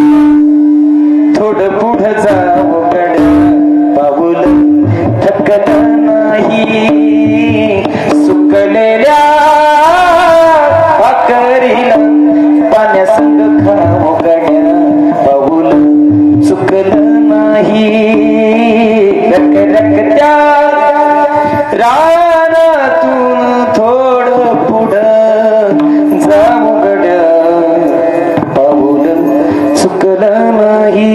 थोडं पुढं जावं गड, पाऊल थकलं नाही सुकलेल्या भाकरीला, पाण्यासंग खावं गड्या पाऊल चुकलं नाही. रख रखत्या रानातून थोडं पुढं जाऊ गड्या पाऊल चुकलं नाही.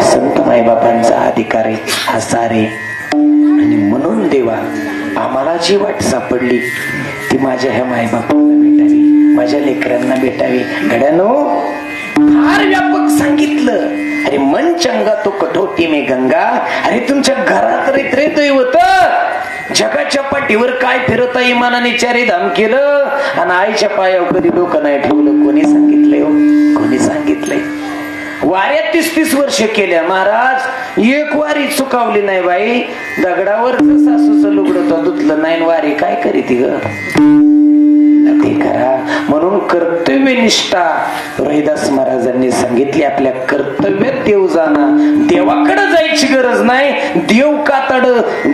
संत मायबापांचा अधिकार आहे हा सारे. आणि म्हणून देवा आम्हाला जी वाट सापडली ती माझ्या ह्या मायबापांना भेटावी, माझ्या लेकरांना भेटावी. घड्यानो फार व्यापक सांगितलं. अरे मन चंगा तो कठोटी में गंगा. अरे तुमच्या घरात रे दैवत जगाच्या पाठीवर काय फिरता इमानाने चारी धाम केलं आणि आईच्या पायावर कधी डोकं नाही ठेवलं. कोणी सांगितलंय हो, कोणी सांगितलंय. वाऱ्या 30-30 वर्ष केल्या महाराज, एक वारी चुकावली नाही बाई. दगडावर सासूचं लुगडं धुतलं नाही, वारी काय करीत ग ते करा. म्हणून कर्तव्यनिष्ठा रोहिदास महाराजांनी सांगितली. आपल्या कर्तव्यात देव जाणा. देवाकडे जायची गरज नाही. देव कातड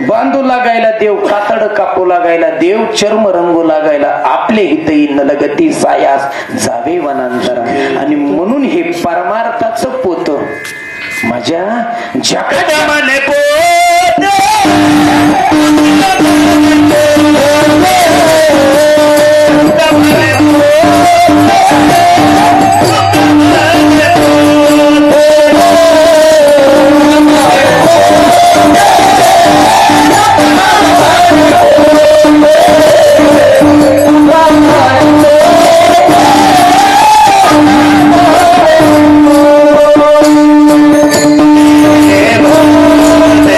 बांधू लागायला, देव कातड कापू लागायला, देव चर्म रंगू लागायला आपले हितई न लगती सायास जावे वनांतरा. आणि म्हणून हे परमार्थाचं पोत माझ्या जगदमाने पोत Hey,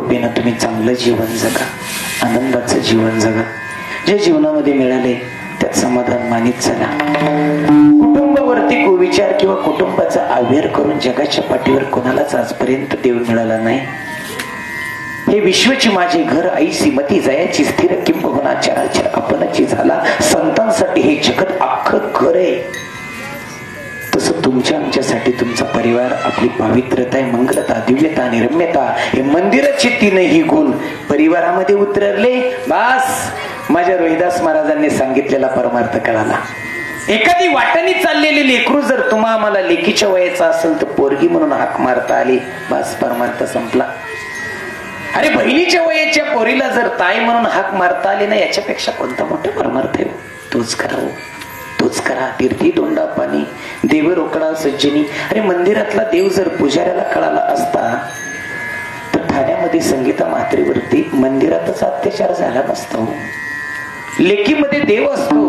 कृपेनं तुम्ही चांगलं जीवन जगा, आनंदाचं जीवन जगा. जे जीवनामध्ये मिळाले त्यात समाधान मानित चला. कुटुंबावरती कुविचार किंवा कुटुंबाचा आव्हार करून जगाच्या पाठीवर कोणालाच आजपर्यंत देव मिळाला नाही. हे विश्वची माझे घर, ऐसी मती जयाची स्थिर, किंबहुना चराचर आपणची झाला. संतांसाठी हे जगत अख्खं घर आहे. तसं तुमच्या आमच्यासाठी तुमचा परिवार, आपली पावित्र्यता, मंगलता, दिव्यता आणि रम्यता हे मंदिराचे तीनही गुण परिवारामध्ये उतरले. बास, माझ्या रोहिदास महाराजांनी सांगितलेला परमार्थ कळाला. एखादी वाटणी चाललेली लेकरू जर तुम्हा आम्हाला लेकीच्या वयाचा असेल तर पोरगी म्हणून हाक मारता आली, बास तीर्थ संपला. अरे बहिणीच्या वयाच्या पोरीला जर ताई म्हणून हाक मारता आली ना, याच्यापेक्षा कोणता मोठा परमार्थ आहे? तोच करावं, तोच करा. तीर्थी दोंडा पाणी, देव रोकडा सज्जनी. अरे मंदिरातला देव जर पुजाऱ्याला कळाला असता तर ठाण्यामध्ये संगीता म्हात्रेवरती मंदिरातच अत्याचार झाला नसतो. लेकीमध्ये देव असतो.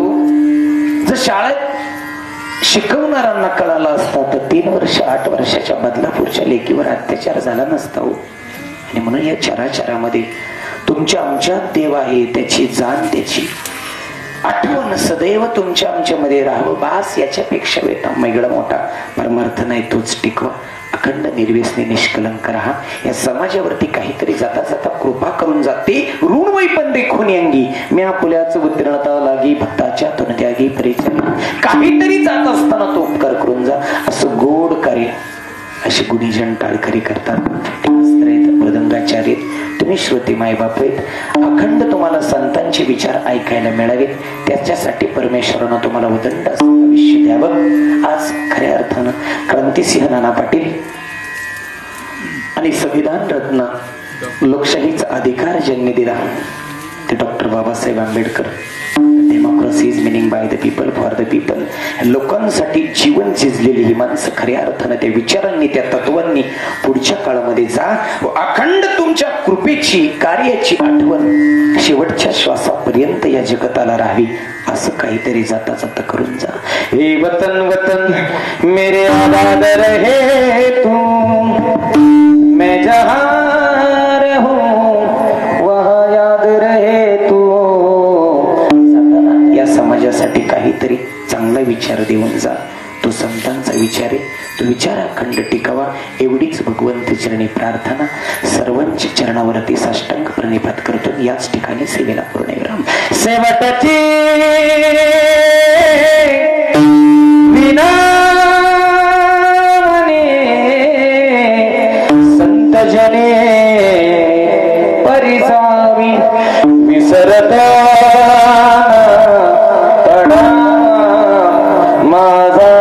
जर शाळेत शिकवणाऱ्यांना कळाला असता तर 3 वर्ष 8 वर्षाच्या बदलापूरच्या लेकीवर अत्याचार झाला नसता. आणि म्हणून या चराचरामध्ये तुमच्या आमच्यात देव आहे, त्याची जाण, त्याची आठवण सदैव तुमच्या आमच्यामध्ये राहावं. बास, याच्यापेक्षा वेगळा मोठा परमार्थ नाही. तोच टिकवा. अखंड निर्व्यसनी निष्कलंक राहा. या समाजावरती काहीतरी जाता जाता कृपा करून जाते. ऋण वै पण देखून अंगी मी आपुल्याच उत्तीर्णता लागी, भक्ताच्या तुन त्यागी परिचय. काहीतरी जात असताना तो उपकार करून जा. असं गोड कार्य असे गुणीजन टाळकरी करतात. मृदंगाचार्य तुम्ही श्रोते मायबाप आहेत. अखंड तुम्हाला संतांचे विचार ऐकायला मिळावेत, त्याच्यासाठी परमेश्वरानं तुम्हाला उदंड आयुष्य द्यावं. आज खऱ्या अर्थानं क्रांतिसिंह नाना पाटील आणि संविधान रत्न लोकशाहीचा अधिकार ज्यांनी दिला ते doctor Babasaheb Ambedkar. Democracy is meaning by the people for the people. लोकांसाठी जीवन झिजलेली ही माणसं खऱ्या अर्थानं त्या विचारांनी, त्या तत्वांनी पुढच्या काळामध्ये जा. अखंड तुमच्या कृपेची, कार्याची आठवण शेवटच्या श्वासापर्यंत या जगताला राहावी. असं काहीतरी जाता जाता करून जा. हे वतन वतन मेरे आबाद रहे तू, मैं जहां रहूं वहां याद रहे तू. या समाजासाठी काहीतरी चांगला विचार देऊन जा. तो संतांचा विचार आहे, तो विचार अखंड टिकावा एवढीच भगवंत चरणी प्रार्थना. सर्वांच्या चरणावरती साष्टांग प्रणिपात करतो. याच ठिकाणी सेवेला पूर्णविराम. सेवटाची विना संत जने परिसावी विसरता माझा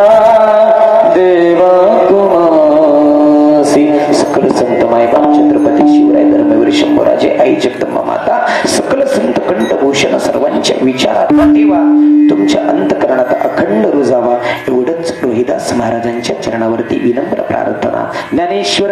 देवा तुमासी. सकल संत मायबाप छत्रपती शिवराय धर्मवीर शंभूराजे आई जगदंबा माता सकल संत कंठभूषण सर्वांच्या विचारात ठेवा, तुमच्या अंतकरणात अखंड रुजावा. एवढंच रोहिदास महाराजांच्या चरणावरती विनम्र प्रार्थना. ज्ञानेश्वर